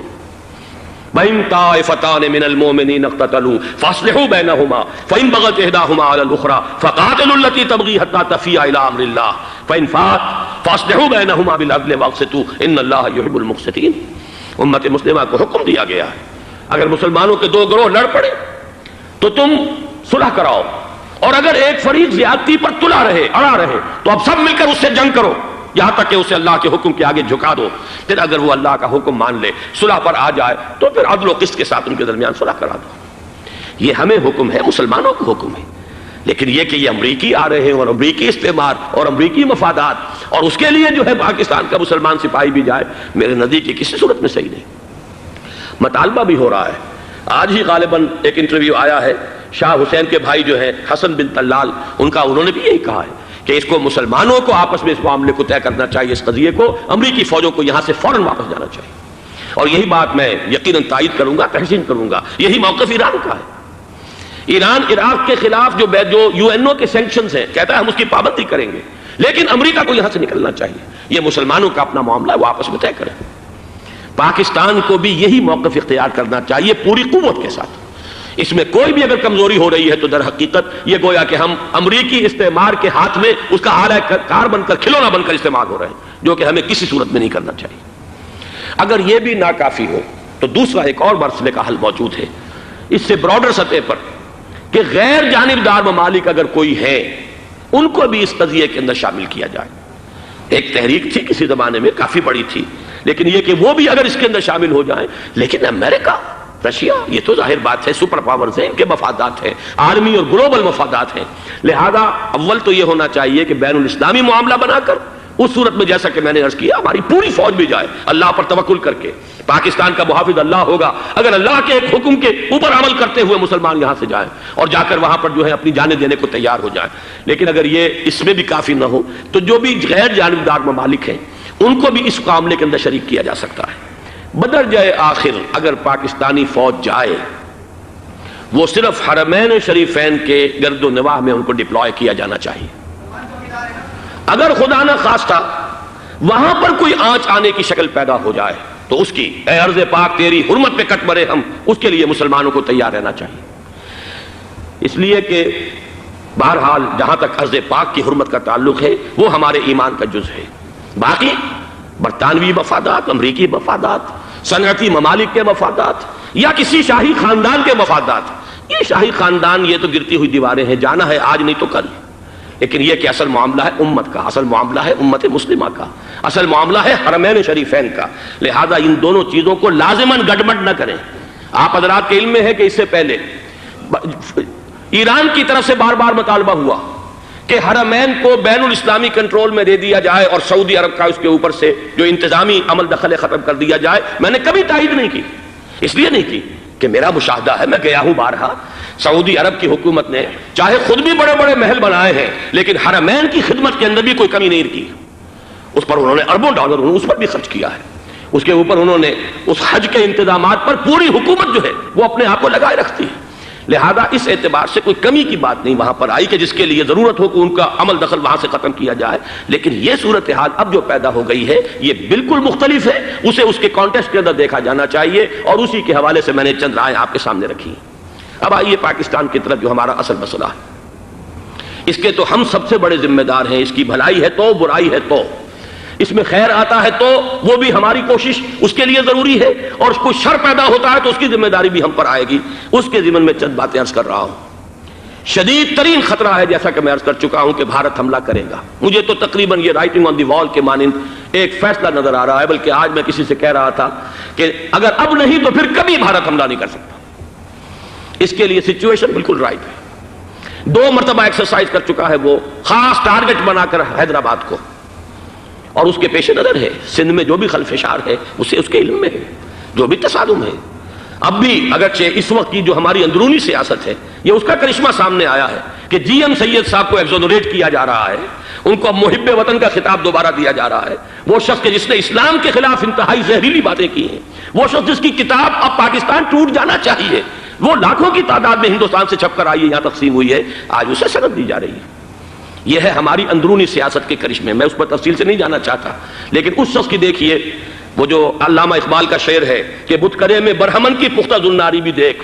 وَإِن طَائِفَتَانِ مِنَ الْمُؤْمِنِينَ اقْتَتَلُوا فَأَصْلِحُوا بَيْنَهُمَا فَإِن بَغَتْ إِحْدَاهُمَا عَلَى الْأُخْرَى فَقَاتِلُوا الَّتِي تَبْغِي حَتَّى تَفِيءَ إِلَىٰ أَمْرِ اللَّهِ فَإِن فَاءَتْ فَأَصْلِحُوا بَيْنَهُمَا بِالْعَدْلِ وَأَقْسِطُوا إِنَّ اللَّهَ يُحِبُّ الْمُقْسِطِينَ۔ امت مسلمہ کو حکم دیا گیا ہے اگر مسلمانوں کے 2 گروہ لڑ پڑے تو تم صلح کراؤ، اور اگر ایک فریق زیادتی پر تلا رہے، اڑا رہے، تو اب سب مل کر اس سے جنگ کرو یہاں تک کہ اسے اللہ کے حکم کے آگے جھکا دو۔ پھر اگر وہ اللہ کا حکم مان لے، صلح پر آ جائے، تو پھر عدل و قسط کے ساتھ ان کے درمیان صلح کرا دو۔ یہ ہمیں حکم ہے، مسلمانوں کو حکم ہے۔ لیکن یہ کہ یہ امریکی آ رہے ہیں اور امریکی استعمار اور امریکی مفادات، اور اس کے لیے جو ہے پاکستان کا مسلمان سپاہی بھی جائے، میرے نزدیک کی کسی صورت میں صحیح نہیں۔ مطالبہ بھی ہو رہا ہے، آج ہی غالباً ایک انٹرویو آیا ہے، شاہ حسین کے بھائی جو ہیں حسن بن طلال، انہوں نے بھی یہی کہا ہے کہ اس کو مسلمانوں کو آپس میں اس معاملے کو طے کرنا چاہیے، اس قضیے کو، امریکی فوجوں کو یہاں سے فوراً واپس جانا چاہیے۔ اور یہی بات میں یقیناً تائید کروں گا، تحسین کروں گا، یہی موقف ایران کا ہے۔ ایران عراق کے خلاف جو UN کے سینکشنز ہیں، کہتا ہے ہم اس کی پابندی کریں گے، لیکن امریکہ کو یہاں سے نکلنا چاہیے۔ یہ مسلمانوں کا اپنا معاملہ ہے، وہ آپس میں طے کریں۔ پاکستان کو بھی یہی موقف اختیار کرنا چاہیے پوری قوت کے ساتھ۔ اس میں کوئی بھی اگر کمزوری ہو رہی ہے تو در حقیقت یہ گویا کہ ہم امریکی استعمار کے ہاتھ میں اس کا آلہ کار بن کر، کھلونا بن کر استعمال ہو رہے ہیں، جو کہ ہمیں کسی صورت میں نہیں کرنا چاہیے۔ اگر یہ بھی ناکافی ہو تو دوسرا ایک اور مسئلے کا حل موجود ہے، اس سے براڈر سطح پر، کہ غیر جانبدار ممالک اگر کوئی ہے، ان کو بھی اس قضیے کے اندر شامل کیا جائے۔ ایک تحریک تھی کسی زمانے میں، کافی بڑی تھی، لیکن یہ کہ وہ بھی اگر اس کے اندر شامل ہو جائیں۔ لیکن امریکہ، رشیا، یہ تو ظاہر بات ہے سپر پاورز ہیں، ان کے مفادات ہیں، عالمی اور گلوبل مفادات ہیں، لہذا اول تو یہ ہونا چاہیے کہ بین الاسلامی معاملہ بنا کر، اس صورت میں جیسا کہ میں نے عرض کیا، ہماری پوری فوج بھی جائے اللہ پر توکل کر کے۔ پاکستان کا محافظ اللہ ہوگا، اگر اللہ کے ایک حکم کے اوپر عمل کرتے ہوئے مسلمان یہاں سے جائیں اور جا کر وہاں پر جو ہے اپنی جانیں دینے کو تیار ہو جائیں۔ لیکن اگر یہ اس میں بھی کافی نہ ہو تو جو بھی غیر جانبدار ممالک ہیں ان کو بھی اس معاملے کے اندر شریک کیا جا سکتا ہے۔ بدرجۂ آخر اگر پاکستانی فوج جائے، وہ صرف حرمین شریفین کے گرد و نواح میں ان کو ڈپلوائے کیا جانا چاہیے۔ اگر خدا نہ خواستہ وہاں پر کوئی آنچ آنے کی شکل پیدا ہو جائے تو اس کی، اے ارض پاک تیری حرمت پہ کٹ مرے ہم، اس کے لیے مسلمانوں کو تیار رہنا چاہیے۔ اس لیے کہ بہرحال جہاں تک ارض پاک کی حرمت کا تعلق ہے وہ ہمارے ایمان کا جز ہے۔ باقی برطانوی مفادات، امریکی مفادات، صنعتی ممالک کے مفادات، یا کسی شاہی خاندان کے مفادات، یہ شاہی خاندان یہ تو گرتی ہوئی دیواریں ہیں، جانا ہے آج نہیں تو کل۔ لیکن یہ کہ اصل معاملہ ہے امت کا، اصل معاملہ ہے امت مسلمہ کا، اصل معاملہ ہے حرمین شریفین کا، لہذا ان دونوں چیزوں کو لازماً گڈمڈ نہ کریں۔ آپ حضرات کے علم میں ہے کہ اس سے پہلے ایران کی طرف سے بار بار مطالبہ ہوا کہ حرمین کو بین الاسلامی کنٹرول میں دے دیا جائے اور سعودی عرب کا اس کے اوپر سے جو انتظامی عمل دخل ختم کر دیا جائے۔ میں نے کبھی تائید نہیں کی، اس لیے نہیں کی کہ میرا مشاہدہ ہے، میں گیا ہوں بارہا، سعودی عرب کی حکومت نے چاہے خود بھی بڑے بڑے محل بنائے ہیں لیکن حرمین کی خدمت کے اندر بھی کوئی کمی نہیں کی۔ اس پر انہوں نے اربوں ڈالر اس پر بھی خرچ کیا ہے، اس کے اوپر انہوں نے اس حج کے انتظامات پر پوری حکومت جو ہے وہ اپنے آپ کو لگائے رکھتی ہے۔ لہذا اس اعتبار سے کوئی کمی کی بات نہیں وہاں پر آئی کہ جس کے لیے ضرورت ہو کہ ان کا عمل دخل وہاں سے ختم کیا جائے۔ لیکن یہ صورتحال اب جو پیدا ہو گئی ہے یہ بالکل مختلف ہے، اسے اس کے کانٹیکسٹ کے اندر دیکھا جانا چاہیے، اور اسی کے حوالے سے میں نے چند رائے آپ کے سامنے رکھی۔ اب آئیے پاکستان کی طرف، جو ہمارا اصل مسئلہ ہے، اس کے تو ہم سب سے بڑے ذمہ دار ہیں۔ اس کی بھلائی ہے تو، برائی ہے تو، اس میں خیر آتا ہے تو وہ بھی ہماری کوشش اس کے لیے ضروری ہے، اور کوئی شر پیدا ہوتا ہے تو اس کی ذمہ داری بھی ہم پر آئے گی۔ اس کے ضمن میں چند باتیں عرض کر رہا ہوں۔ شدید ترین خطرہ ہے، جیسا کہ میں عرض کر چکا ہوں، کہ بھارت حملہ کرے گا۔ مجھے تو تقریباً یہ رائٹنگ آن دی وال کے مانند ایک فیصلہ نظر آ رہا ہے، بلکہ آج میں کسی سے کہہ رہا تھا کہ اگر اب نہیں تو پھر کبھی بھارت حملہ نہیں کر سکتا۔ اس کے لیے سچویشن بالکل رائٹ ہے۔ 2 مرتبہ ایکسرسائز کر چکا ہے وہ، خاص ٹارگٹ بنا کر حیدرآباد کو، اور اس کے پیش نظر ہے سندھ میں جو بھی خلفشار ہے اسے اس کے علم میں ہے، جو بھی تصادم ہے۔ اب بھی اگرچہ اس وقت کی جو ہماری اندرونی سیاست ہے یہ اس کا کرشمہ سامنے آیا ہے کہ جی ایم سید صاحب کو ایگزونریٹ کیا جا رہا ہے، ان کو محب وطن کا خطاب دوبارہ دیا جا رہا ہے۔ وہ شخص کہ جس نے اسلام کے خلاف انتہائی زہریلی باتیں کی ہیں، وہ شخص جس کی کتاب اب پاکستان ٹوٹ جانا چاہیے، وہ لاکھوں کی تعداد میں ہندوستان سے چھپ کر آئی ہے، یہاں تقسیم ہوئی ہے، آج اسے سند دی جا رہی ہے۔ یہ ہے ہماری اندرونی سیاست کے کرشمے، میں اس پر تفصیل سے نہیں جانا چاہتا، لیکن اس شخص کی دیکھیے، وہ جو علامہ اقبال کا شعر ہے کہ بت کرے میں برہمن کی پختہ زناری بھی دیکھ،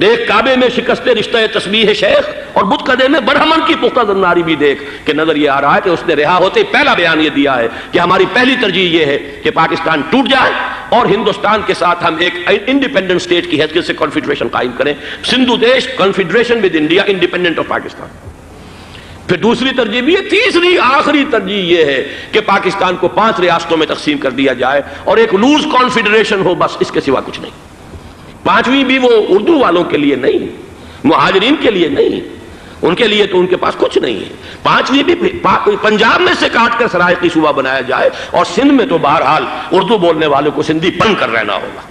دیکھ کعبے میں شکست رشتہ تسبیح شیخ اور بت قدے میں برہمن کی پختہ زناری بھی دیکھ کہ نظر یہ آ رہا ہے کہ اس نے رہا ہوتے پہلا بیان یہ دیا ہے کہ ہماری پہلی ترجیح یہ ہے کہ پاکستان ٹوٹ جائے اور ہندوستان کے ساتھ ہم ایک انڈیپینڈنٹ اسٹیٹ کی حیثیت سے کنفیڈریشن قائم کریں، سندھو دیش confederation with India independent of Pakistan. پھر دوسری ترجیح بھی ہے، تیسری آخری ترجیح یہ ہے کہ پاکستان کو 5 ریاستوں میں تقسیم کر دیا جائے اور ایک لوز کانفیڈریشن ہو، بس اس کے سوا کچھ نہیں۔ 5ویں بھی وہ اردو والوں کے لیے نہیں، مہاجرین کے لیے نہیں، ان کے لیے تو ان کے پاس کچھ نہیں ہے۔ 5ویں بھی پنجاب میں سے کاٹ کر سرائیکی صوبہ بنایا جائے اور سندھ میں تو بہرحال اردو بولنے والوں کو سندھی بن کر رہنا ہوگا۔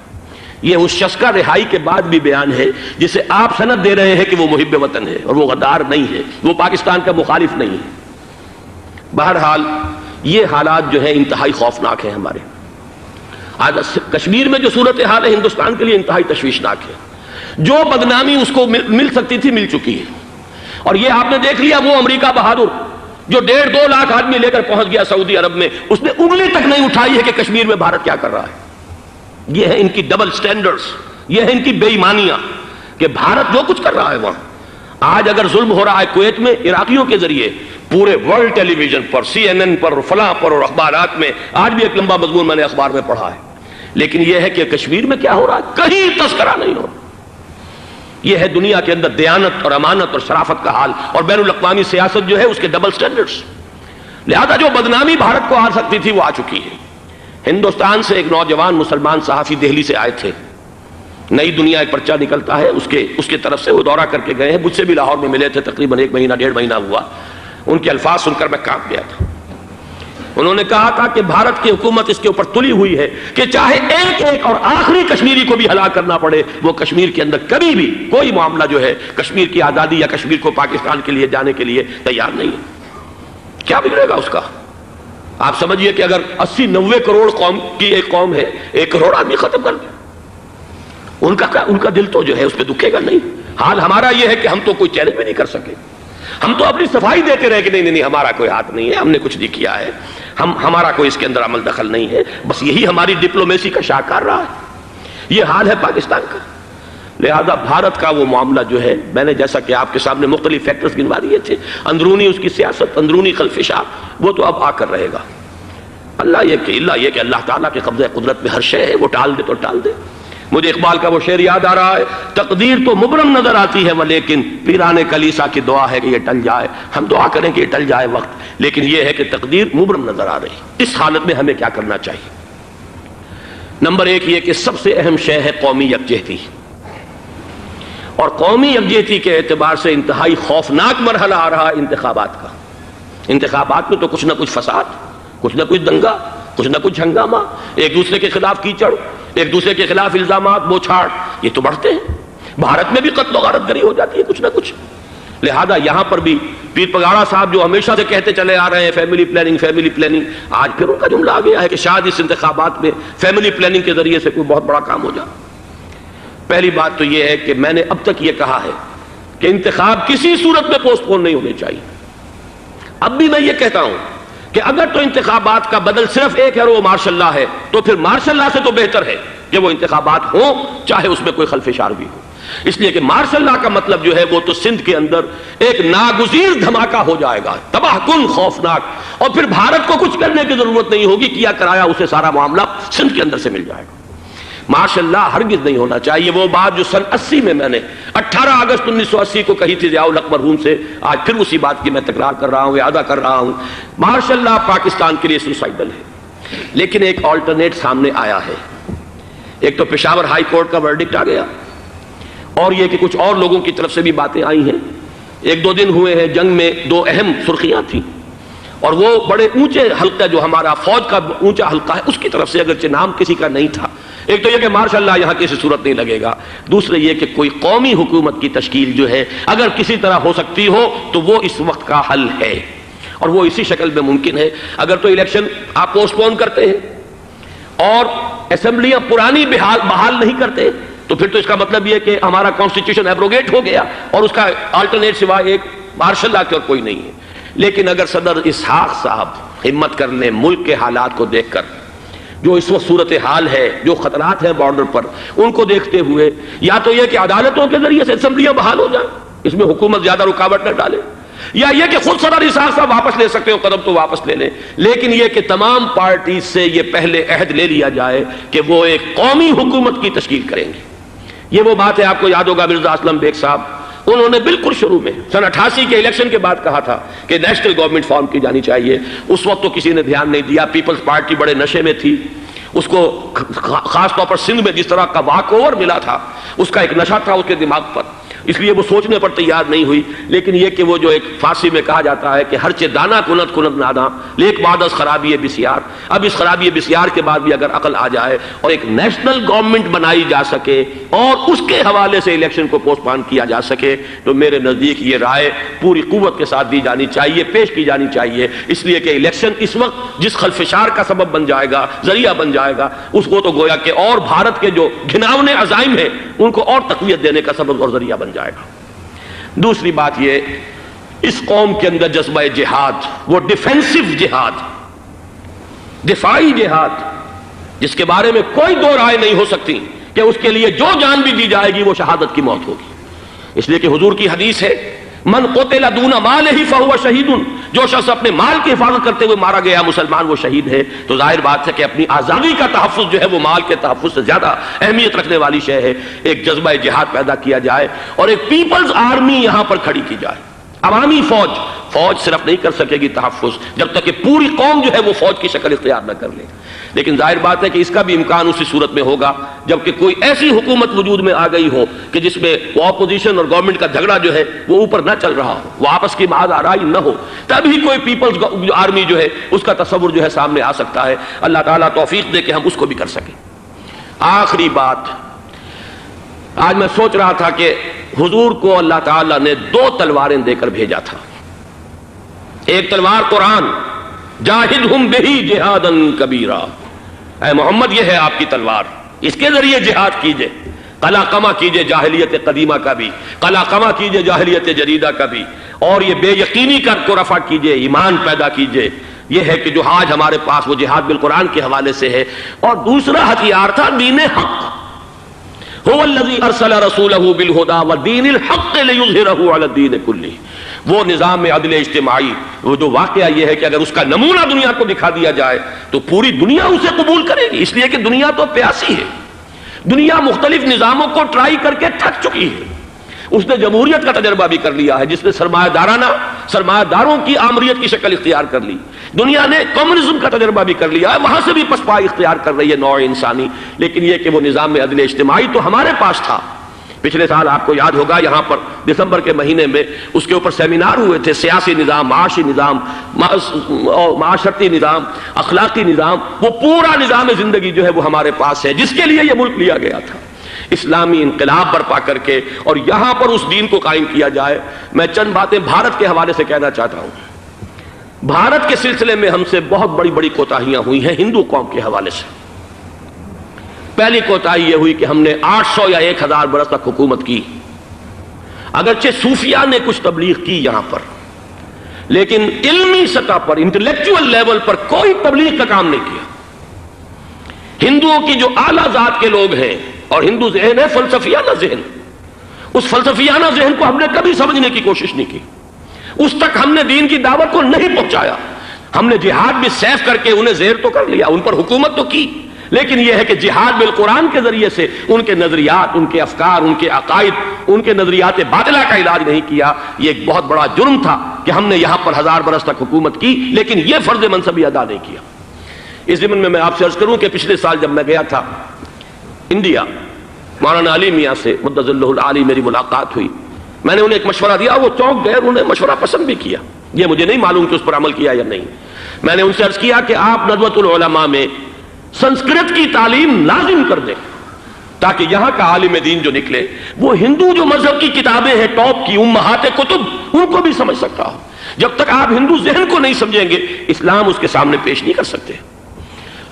یہ اس شخص کا رہائی کے بعد بھی بیان ہے جسے آپ سند دے رہے ہیں کہ وہ محب وطن ہے اور وہ غدار نہیں ہے، وہ پاکستان کا مخالف نہیں ہے۔ بہرحال یہ حالات جو ہیں انتہائی خوفناک ہیں ہمارے۔ آج کشمیر میں جو صورتحال ہے ہندوستان کے لیے انتہائی تشویشناک ہے۔ جو بدنامی اس کو مل سکتی تھی مل چکی ہے، اور یہ آپ نے دیکھ لیا وہ امریکہ بہادر جو 1.5-2 لاکھ آدمی لے کر پہنچ گیا سعودی عرب میں، اس نے انگلی تک نہیں اٹھائی ہے کہ کشمیر میں بھارت کیا کر رہا ہے۔ یہ ہے ان کی ڈبل سٹینڈرز، یہ ہے ان کی بے ایمانیاں کہ بھارت جو کچھ کر رہا ہے وہاں۔ آج اگر ظلم ہو رہا ہے کویت میں عراقیوں کے ذریعے، پورے ورلڈ ٹیلی ویژن پر، CNN پر، فلاں پر اور اخبارات میں، آج بھی ایک لمبا مضمون میں نے اخبار میں پڑھا ہے، لیکن یہ ہے کہ کشمیر میں کیا ہو رہا ہے کہیں تذکرہ نہیں ہو رہا۔ یہ ہے دنیا کے اندر دیانت اور امانت اور شرافت کا حال، اور بین الاقوامی سیاست جو ہے اس کے ڈبل سٹینڈرڈز۔ لہذا جو بدنامی بھارت کو آ سکتی تھی وہ آ چکی ہے۔ ہندوستان سے ایک نوجوان مسلمان صحافی دہلی سے آئے تھے، نئی دنیا ایک پرچہ نکلتا ہے اس کے طرف سے وہ دورہ کر کے گئے ہیں، مجھ سے بھی لاہور میں ملے تھے، تقریباً 1 مہینہ 1.5 مہینہ ہوا۔ ان کے الفاظ سن کر میں کانپ گیا تھا۔ انہوں نے کہا تھا کہ بھارت کی حکومت اس کے اوپر تلی ہوئی ہے کہ چاہے ایک اور آخری کشمیری کو بھی ہلاک کرنا پڑے، وہ کشمیر کے اندر کبھی بھی کوئی معاملہ جو ہے کشمیر کی آزادی یا کشمیر کو پاکستان کے لیے جانے کے لیے تیار نہیں ہے۔ کیا بگڑے گا اس کا؟ آپ سمجھیے کہ اگر 80-90 کروڑ قوم کی ایک قوم ہے، 1 کروڑ آدمی ختم کر دیں، ان کا دل تو جو ہے اس پہ دکھے گا نہیں۔ حال ہمارا یہ ہے کہ ہم تو کوئی چیلنج بھی نہیں کر سکے، ہم تو اپنی صفائی دیتے رہے کہ نہیں ہمارا کوئی ہاتھ نہیں ہے، ہم نے کچھ نہیں کیا ہے، ہمارا کوئی اس کے اندر عمل دخل نہیں ہے۔ بس یہی ہماری ڈپلومیسی کا شاہکار رہا ہے۔ یہ حال ہے پاکستان کا۔ لہذا بھارت کا وہ معاملہ جو ہے، میں نے جیسا کہ آپ کے سامنے مختلف فیکٹرز گنوا دیے تھے، اندرونی اس کی سیاست، اندرونی خلفشات، وہ تو اب آ کر رہے گا۔ اللہ یہ کہ اللہ تعالیٰ کے قبضہ قدرت میں ہر شے ہے، وہ ٹال دے تو ٹال دے۔ مجھے اقبال کا وہ شعر یاد آ رہا ہے، تقدیر تو مبرم نظر آتی ہے لیکن پیران کلیسا کی دعا ہے کہ یہ ٹل جائے۔ ہم دعا کریں کہ یہ ٹل جائے وقت، لیکن یہ ہے کہ تقدیر مبرم نظر آ رہی۔ اس حالت میں ہمیں کیا کرنا چاہیے؟ نمبر 1 یہ کہ سب سے اہم شے ہے قومی یکجہتی، اور قومی یکجہتی کے اعتبار سے انتہائی خوفناک مرحلہ آ رہا ہے انتخابات کا۔ انتخابات میں تو کچھ نہ کچھ فساد، کچھ نہ کچھ دنگا، کچھ نہ کچھ ہنگامہ، ایک دوسرے کے خلاف کیچڑ، ایک دوسرے کے خلاف الزامات، بوچھاڑ، یہ تو بڑھتے ہیں۔ بھارت میں بھی قتل و غارت گری ہو جاتی ہے کچھ نہ کچھ۔ لہذا یہاں پر بھی پیر پگاڑا صاحب جو ہمیشہ سے کہتے چلے آ رہے ہیں فیملی پلاننگ، آج پھر ان کا جملہ آ گیا ہے کہ شاید اس انتخابات میں فیملی پلاننگ کے ذریعے سے کوئی بہت بڑا کام ہو جائے۔ پہلی بات تو یہ ہے کہ میں نے اب تک یہ کہا ہے کہ انتخاب کسی صورت میں پوسٹ پون نہیں ہونے چاہیے۔ اب بھی میں یہ کہتا ہوں کہ اگر تو انتخابات کا بدل صرف ایک ہے اور وہ مارشل لا ہے، تو پھر مارشل لا سے تو بہتر ہے کہ وہ انتخابات ہوں چاہے اس میں کوئی خلفشار بھی ہو، اس لیے کہ مارشل لا کا مطلب جو ہے وہ تو سندھ کے اندر ایک ناگزیر دھماکہ ہو جائے گا، تباہ کن، خوفناک، اور پھر بھارت کو کچھ کرنے کی ضرورت نہیں ہوگی، کیا کرایا اسے سارا معاملہ سندھ کے اندر سے مل جائے گا۔ ماشاء اللہ ہرگز نہیں ہونا چاہیے۔ وہ بات جو سن 80 میں میں نے 18 اگست 1980 کو کہی تھی ضیاء الحق مرحوم سے، آج پھر اسی بات کی میں تکرار کر رہا ہوں، اعادہ کر رہا ہوں۔ ماشاء اللہ پاکستان کے لیے سوسائڈل ہے، لیکن ایک آلٹرنیٹ سامنے آیا ہے۔ ایک تو پشاور ہائی کورٹ کا ورڈکٹ آ گیا، اور یہ کہ کچھ اور لوگوں کی طرف سے بھی باتیں آئی ہیں۔ 1-2 دن ہوئے ہیں، جنگ میں 2 اہم سرخیاں تھیں، اور وہ بڑے اونچے حلقہ جو ہمارا فوج کا اونچا حلقہ ہے اس کی طرف سے، اگرچہ نام کسی کا نہیں تھا۔ ایک تو یہ کہ ماشاءاللہ یہاں کسی صورت نہیں لگے گا، دوسرے یہ کہ کوئی قومی حکومت کی تشکیل جو ہے اگر کسی طرح ہو سکتی ہو تو وہ اس وقت کا حل ہے، اور وہ اسی شکل میں ممکن ہے۔ اگر تو الیکشن آپ پوسٹ پون کرتے ہیں اور اسمبلیاں پرانی بحال نہیں کرتے، تو پھر تو اس کا مطلب یہ کہ ہمارا کانسٹیٹیوشن ایبروگیٹ ہو گیا اور اس کا آلٹرنیٹ سوائے ایک مارشل لا کے اور کوئی نہیں ہے۔ لیکن اگر صدر اسحاق صاحب ہمت کر لیں، ملک کے حالات کو دیکھ کر جو اس وقت صورتحال ہے، جو خطرات ہیں بارڈر پر، ان کو دیکھتے ہوئے یا تو یہ کہ عدالتوں کے ذریعے سے اسمبلیاں بحال ہو جائیں، اس میں حکومت زیادہ رکاوٹ نہ ڈالے، یا یہ کہ خود صدر اسحاق صاحب واپس لے سکتے ہو قدم تو واپس لے لیں، لیکن یہ کہ تمام پارٹیز سے یہ پہلے عہد لے لیا جائے کہ وہ ایک قومی حکومت کی تشکیل کریں گے۔ یہ وہ بات ہے، آپ کو یاد ہوگا مرزا اسلم بیگ صاحب، انہوں نے بالکل شروع میں سن 88 کے الیکشن کے بعد کہا تھا کہ نیشنل گورنمنٹ فارم کی جانی چاہیے۔ اس وقت تو کسی نے دھیان نہیں دیا، پیپلز پارٹی بڑے نشے میں تھی، اس کو خاص طور پر سندھ میں جس طرح کا واک اوور ملا تھا، اس کا ایک نشہ تھا اس کے دماغ پر، اس لیے وہ سوچنے پر تیار نہیں ہوئی۔ لیکن یہ کہ وہ جو ایک فارسی میں کہا جاتا ہے کہ ہر چے دانا کنت کنت نادا لیک بعد از خرابی بسیار، اب اس خرابی بسیار کے بعد بھی اگر عقل آ جائے اور ایک نیشنل گورنمنٹ بنائی جا سکے اور اس کے حوالے سے الیکشن کو پوسٹ پون کیا جا سکے، تو میرے نزدیک یہ رائے پوری قوت کے ساتھ دی جانی چاہیے، پیش کی جانی چاہیے، اس لیے کہ الیکشن اس وقت جس خلفشار کا سبب بن جائے گا، ذریعہ بن جائے گا، اس کو تو گویا کہ اور بھارت کے جو گھناونے عزائم ہیں ان کو اور تقویت دینے کا سبب اور ذریعہ بن جائے گا۔ دوسری بات یہ، اس قوم کے اندر جذبہ جہاد، وہ ڈیفینسو جہاد، دفاعی جہاد، جس کے بارے میں کوئی دو رائے نہیں ہو سکتی کہ اس کے لیے جو جان بھی دی جائے گی وہ شہادت کی موت ہوگی، اس لیے کہ حضور کی حدیث ہے من قتل دون مالہ فہو شہید، جو شخص اپنے مال کی حفاظت کرتے ہوئے مارا گیا مسلمان وہ شہید ہے۔ تو ظاہر بات ہے کہ اپنی آزادی کا تحفظ جو ہے وہ مال کے تحفظ سے زیادہ اہمیت رکھنے والی شے ہے۔ ایک جذبہ جہاد پیدا کیا جائے اور ایک پیپلز آرمی یہاں پر کھڑی کی جائے، عوامی فوج۔ فوج صرف نہیں کر سکے گی تحفظ جب تک کہ پوری قوم جو ہے وہ فوج کی شکل اختیار نہ کر لے، لیکن ظاہر بات ہے کہ اس کا بھی امکان اسی صورت میں ہوگا جبکہ کوئی ایسی حکومت وجود میں آ گئی ہو کہ جس میں وہ اپوزیشن اور گورنمنٹ کا جھگڑا جو ہے وہ اوپر نہ چل رہا ہو، وہ آپس کی معاد آرائی نہ ہو، تبھی کوئی پیپلز آرمی جو ہے اس کا تصور جو ہے سامنے آ سکتا ہے۔ اللہ تعالیٰ توفیق دے کہ ہم اس کو بھی کر سکیں۔ آخری بات، آج میں سوچ رہا تھا کہ حضور کو اللہ تعالیٰ نے 2 تلواریں دے کر بھیجا تھا۔ ایک تلوار قرآن، جاہدہم بہی جہادا کبیرا، اے محمد یہ ہے آپ کی تلوار، اس کے ذریعے جہاد کیجئے، قلع قمع کیجئے جاہلیت قدیمہ کا بھی، قلع قمع کیجئے جاہلیت جدیدہ کا بھی، اور یہ بے یقینی کو رفع کیجئے، ایمان پیدا کیجئے۔ یہ ہے کہ جو آج ہمارے پاس وہ جہاد بالقرآن کے حوالے سے ہے۔ اور دوسرا ہتھیار تھا دین حق، هو الذی ارسل رسولہ بالہدی ودین الحق لیظہرہ علی الدین کلہ۔ وہ نظام عدل اجتماعی، وہ جو واقعہ یہ ہے کہ اگر اس کا نمونہ دنیا کو دکھا دیا جائے تو پوری دنیا اسے قبول کرے گی، اس لیے کہ دنیا تو پیاسی ہے، دنیا مختلف نظاموں کو ٹرائی کر کے تھک چکی ہے۔ اس نے جمہوریت کا تجربہ بھی کر لیا ہے جس نے سرمایہ داروں کی آمریت کی شکل اختیار کر لی، دنیا نے کمیونزم کا تجربہ بھی کر لیا ہے، وہاں سے بھی پسپائی اختیار کر رہی ہے نوع انسانی، لیکن یہ کہ وہ نظام عدل اجتماعی تو ہمارے پاس تھا۔ پچھلے سال آپ کو یاد ہوگا یہاں پر دسمبر کے مہینے میں اس کے اوپر سیمینار ہوئے تھے، سیاسی نظام، معاشی نظام، معاشرتی نظام، اخلاقی نظام، وہ پورا نظام زندگی جو ہے وہ ہمارے پاس ہے جس کے لیے یہ ملک لیا گیا تھا، اسلامی انقلاب برپا کر کے، اور یہاں پر اس دین کو قائم کیا جائے۔ میں چند باتیں بھارت کے حوالے سے کہنا چاہتا ہوں۔ بھارت کے سلسلے میں ہم سے بہت بڑی بڑی کوتاہیاں ہوئی ہیں ہندو قوم کے حوالے سے۔ پہلی کوتاہی یہ ہوئی کہ ہم نے 800 یا 1000 برس تک حکومت کی، اگرچہ صوفیاء نے کچھ تبلیغ کی یہاں پر، لیکن علمی سطح پر، انٹلیکچوئل لیول پر کوئی تبلیغ کا کام نہیں کیا۔ ہندوؤں کی جو اعلیٰ ذات کے لوگ ہیں، اور ہندو ذہن ہے فلسفیانہ ذہن، اس فلسفیانہ ذہن کو ہم نے کبھی سمجھنے کی کوشش نہیں کی، اس تک ہم نے دین کی دعوت کو نہیں پہنچایا۔ ہم نے جہاد بھی سیف کر کے انہیں زیر تو کر لیا، ان پر حکومت تو کی، لیکن یہ ہے کہ جہاد بالقرآن کے ذریعے سے ان کے نظریات، ان کے افکار، ان کے عقائد، ان کے نظریات باطلہ کا علاج نہیں کیا۔ یہ ایک بہت بڑا جرم تھا کہ ہم نے یہاں پر 1000 برس تک حکومت کی، لیکن یہ فرض منصبی ادا نہیں کیا۔ اس ضمن میں آپ سے عرض کروں کہ پچھلے سال جب میں گیا تھا انڈیا، مولانا علی میاں سے مدظ اللہ العالی میری ملاقات ہوئی، میں نے انہیں ایک مشورہ دیا، وہ چونک گئے، انہوں نے مشورہ پسند بھی کیا، یہ مجھے نہیں معلوم کہ اس پر عمل کیا یا نہیں۔ میں نے ان سے عرض کیا کہ آپ ندوۃ العلماء میں سنسکرت کی تعلیم لازم کر دیں تاکہ یہاں کا عالم دین جو نکلے وہ ہندو جو مذہب کی کتابیں ہیں ٹاپ کی امہات کتب ان کو بھی سمجھ سکتا ہو۔ جب تک آپ ہندو ذہن کو نہیں سمجھیں گے اسلام اس کے سامنے پیش نہیں کر سکتے۔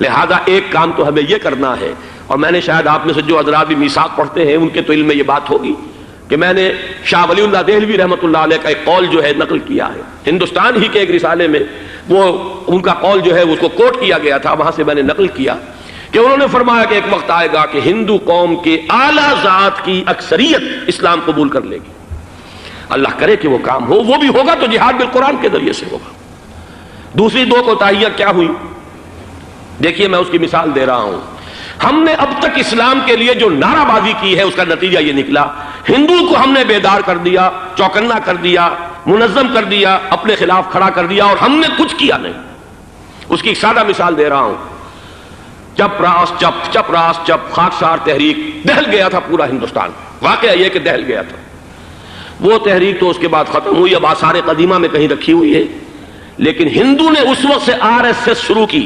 لہذا ایک کام تو ہمیں یہ کرنا ہے، اور میں نے شاید آپ میں سے جو حضرات بھی میثاق پڑھتے ہیں ان کے تو علم میں یہ بات ہوگی کہ میں نے شاہ ولی اللہ دہلوی رحمۃ اللہ علیہ کا ایک قول جو ہے نقل کیا ہے، ہندوستان ہی کے ایک رسالے میں وہ ان کا قول جو ہے اس کو کوٹ کیا گیا تھا، وہاں سے میں نے نقل کیا کہ انہوں نے فرمایا کہ ایک وقت آئے گا کہ ہندو قوم کے اعلیٰ ذات کی اکثریت اسلام قبول کر لے گی. اللہ کرے کہ وہ کام ہو. وہ بھی ہوگا تو جہاد بالقرآن کے ذریعے سے ہوگا. دوسری دو کوتاہیاں کیا ہوئی؟ دیکھیے میں اس کی مثال دے رہا ہوں. ہم نے اب تک اسلام کے لیے جو نعرہ بازی کی ہے اس کا نتیجہ یہ نکلا، ہندو کو ہم نے بیدار کر دیا، چوکنا کر دیا، منظم کر دیا، اپنے خلاف کھڑا کر دیا، اور ہم نے کچھ کیا نہیں. اس کی ایک سادہ مثال دے رہا ہوں. چپ راس چپ، چپ راس چپ، خاکسار تحریک، دہل گیا تھا پورا ہندوستان. واقعہ یہ کہ دہل گیا تھا. وہ تحریک تو اس کے بعد ختم ہوئی، اب آثار قدیمہ میں کہیں رکھی ہوئی ہے. لیکن ہندو نے اس وقت سے RSS شروع کی،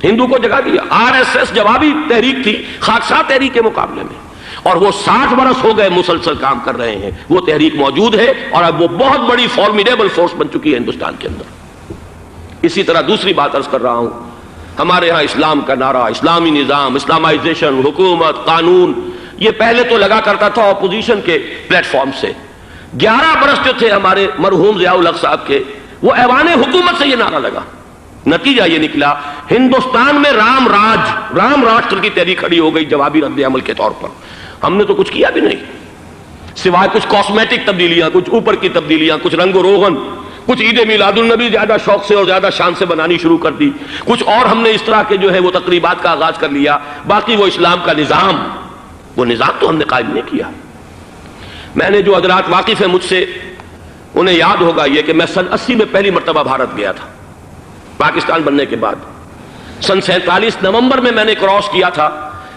ہندو کو جگہ دیا. RSS جوابی تحریک تھی خاکسار تحریک کے مقابلے میں، اور وہ 60 برس ہو گئے مسلسل کام کر رہے ہیں. وہ تحریک موجود ہے اور اب وہ بہت بڑی فارمیڈیبل فورس بن چکی ہے ہندوستان کے اندر. اسی طرح دوسری بات عرض کر رہا ہوں، ہمارے ہاں اسلام کا نعرہ، اسلامی نظام، اسلامائزیشن، حکومت، قانون، یہ پہلے تو لگا کرتا تھا اپوزیشن کے پلیٹ فارم سے. 11 برس جو تھے ہمارے مرحوم ضیاء الحق صاحب کے، وہ ایوان حکومت سے یہ نعرہ لگا. نتیجہ یہ نکلا ہندوستان میں رام راشٹر کی تحریک کھڑی ہو گئی جوابی رد عمل کے طور پر. ہم نے تو کچھ کیا بھی نہیں سوائے کچھ کاسمیٹک تبدیلیاں، کچھ اوپر کی تبدیلیاں، کچھ رنگ و روغن، کچھ عید میلاد النبی زیادہ شوق سے اور زیادہ شان سے بنانی شروع کر دی، کچھ اور ہم نے اس طرح کے جو ہے وہ تقریبات کا آغاز کر لیا. باقی وہ اسلام کا نظام، وہ نظام تو ہم نے قائم نہیں کیا. میں نے جو حضرات واقف ہیں مجھ سے انہیں یاد ہوگا یہ کہ میں سن 80 میں پہلی مرتبہ بھارت گیا تھا پاکستان بننے کے بعد. سن 47 نومبر میں نے کراس کیا تھا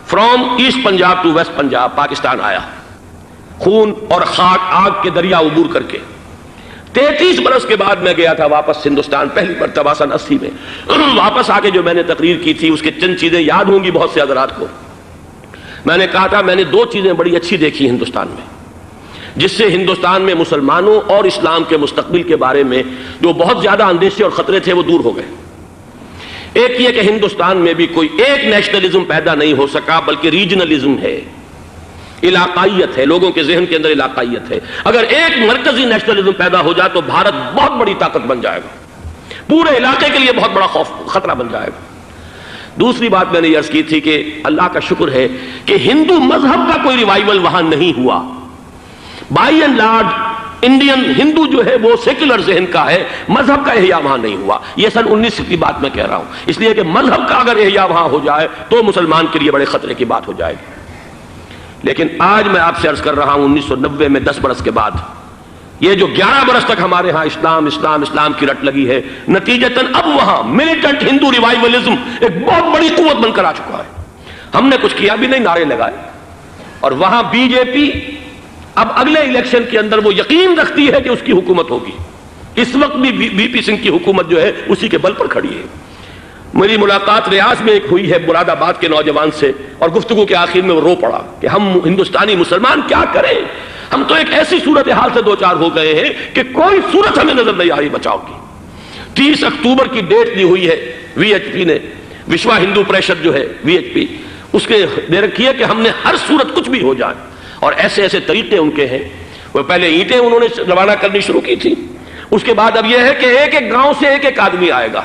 from east Punjab to west Punjab. Pakistan آیا خون اور خاک آگ کے دریا عبور کر کے. 33 برس کے بعد میں گیا تھا واپس ہندوستان پہلی مرتبہ سن 80 میں. واپس آ کے جو میں نے تقریر کی تھی اس کے چند چیزیں یاد ہوں گی بہت سے حضرات کو. میں نے کہا تھا میں نے 2 چیزیں بڑی اچھی دیکھی ہندوستان میں، جس سے ہندوستان میں مسلمانوں اور اسلام کے مستقبل کے بارے میں جو بہت زیادہ اندیشے اور خطرے تھے وہ دور ہو گئے. ایک یہ کہ ہندوستان میں بھی کوئی ایک نیشنلزم پیدا نہیں ہو سکا بلکہ ریجنلزم ہے، علاقائیت ہے، لوگوں کے ذہن کے اندر علاقائیت ہے. اگر ایک مرکزی نیشنلزم پیدا ہو جائے تو بھارت بہت بڑی طاقت بن جائے گا، پورے علاقے کے لیے بہت بڑا خطرہ بن جائے گا. دوسری بات میں نے عرض کی تھی کہ اللہ کا شکر ہے کہ ہندو مذہب کا کوئی ریوائول وہاں نہیں ہوا. بائی اینڈ لارج انڈین ہندو جو ہے وہ سیکولر ذہن کا ہے، مذہب کا احیاء وہاں نہیں ہوا. یہ سن 19 کی بات میں کہہ رہا ہوں، اس لیے کہ مذہب کا اگر احیاء وہاں ہو جائے تو مسلمان کے لیے بڑے خطرے کی بات ہو جائے گی. لیکن آج میں آپ سے عرض کر رہا ہوں 1990 میں 10 برس کے بعد یہ جو 11 برس تک ہمارے ہاں اسلام کی رٹ لگی ہے، نتیجتاً اب وہاں ملیٹنٹ ہندو ریوائولزم ایک بہت بڑی قوت بن کر آ چکا ہے. ہم نے کچھ کیا بھی نہیں، نعرے لگائے. اور وہاں بی جے پی اب اگلے الیکشن کے اندر وہ یقین رکھتی ہے کہ اس کی حکومت ہوگی. اس وقت بھی بی پی سنگھ کی حکومت جو ہے اسی کے بل پر کھڑی ہے. میری ملاقات ریاض میں ایک ہوئی ہے مراد آباد کے نوجوان سے، اور گفتگو کے آخر میں وہ رو پڑا کہ ہم ہندوستانی مسلمان کیا کریں، ہم تو ایک ایسی صورتحال سے دوچار ہو گئے ہیں کہ کوئی صورت ہمیں نظر نہیں آ رہی بچاؤ کی. 30 اکتوبر کی ڈیٹ دی ہوئی ہے وی ایچ پی نے، وشوا ہندو پریشد جو ہے وی ایچ پی، اس کے دے رکھی ہے کہ ہم نے ہر صورت کچھ بھی ہو جائے. اور ایسے ایسے طریقے ان کے ہیں. وہ پہلے اینٹیں انہوں نے روانہ کرنی شروع کی تھی، اس کے بعد اب یہ ہے کہ ایک ایک گاؤں سے ایک ایک آدمی آئے گا،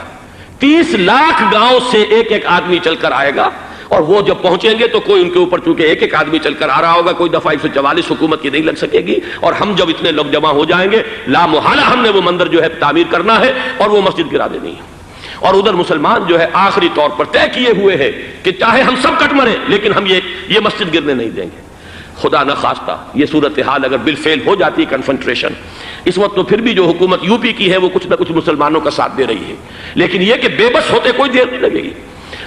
30 لاکھ گاؤں سے ایک ایک آدمی چل کر آئے گا. اور وہ جب پہنچیں گے تو کوئی ان کے اوپر چونکہ ایک ایک آدمی چل کر آ رہا ہوگا، کوئی دفعہ 144 حکومت کی نہیں لگ سکے گی. اور ہم جب اتنے لوگ جمع ہو جائیں گے لا محالہ ہم نے وہ مندر جو ہے تعمیر کرنا ہے اور وہ مسجد گرا دینی ہے. اور ادھر مسلمان جو ہے آخری طور پر طے کیے ہوئے ہیں کہ چاہے ہم سب کٹ مریں لیکن ہم یہ مسجد گرنے نہیں دیں گے. خدا نہ خواستہ یہ صورتحال اگر بالفعل ہو جاتی ہے کنفنٹریشن، اس وقت تو پھر بھی جو حکومت یو پی کی ہے وہ کچھ نہ کچھ مسلمانوں کا ساتھ دے رہی ہے. لیکن یہ کہ بے بس ہوتے کوئی دیر نہیں لگے گی.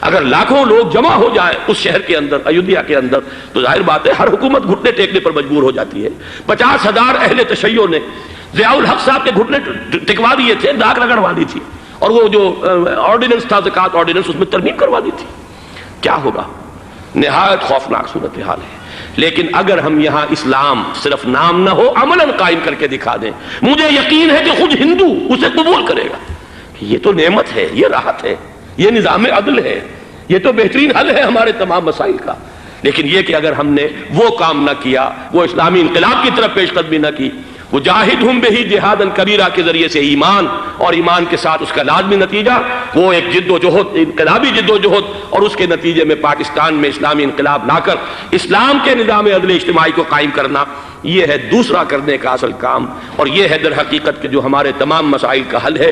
اگر لاکھوں لوگ جمع ہو جائیں اس شہر کے اندر، ایودھیا کے اندر، تو ظاہر بات ہے ہر حکومت گھٹنے ٹیکنے پر مجبور ہو جاتی ہے. 50,000 اہل تشیع نے ضیاء الحق صاحب کے گھٹنے ٹکوا دیے تھے، داغ رگڑوا دی تھی، اور وہ جو آرڈیننس تھا زکوٰۃ آرڈیننس اس میں ترمیم کروا دی تھی. کیا ہوگا؟ نہایت خوفناک صورتحال ہے. لیکن اگر ہم یہاں اسلام صرف نام نہ ہو عملاً قائم کر کے دکھا دیں، مجھے یقین ہے کہ خود ہندو اسے قبول کرے گا. یہ تو نعمت ہے، یہ راحت ہے، یہ نظام عدل ہے، یہ تو بہترین حل ہے ہمارے تمام مسائل کا. لیکن یہ کہ اگر ہم نے وہ کام نہ کیا، وہ اسلامی انقلاب کی طرف پیش قدمی نہ کی، وہ جاہدہم بہی جہادن کبیرہ کے ذریعے سے ایمان اور ایمان کے ساتھ اس کا لازمی نتیجہ وہ ایک جد و جہد، انقلابی جد و جہد، اور اس کے نتیجے میں پاکستان میں اسلامی انقلاب لا کر اسلام کے نظام عدل اجتماعی کو قائم کرنا، یہ ہے دوسرا کرنے کا اصل کام، اور یہ ہے در حقیقت کہ جو ہمارے تمام مسائل کا حل ہے۔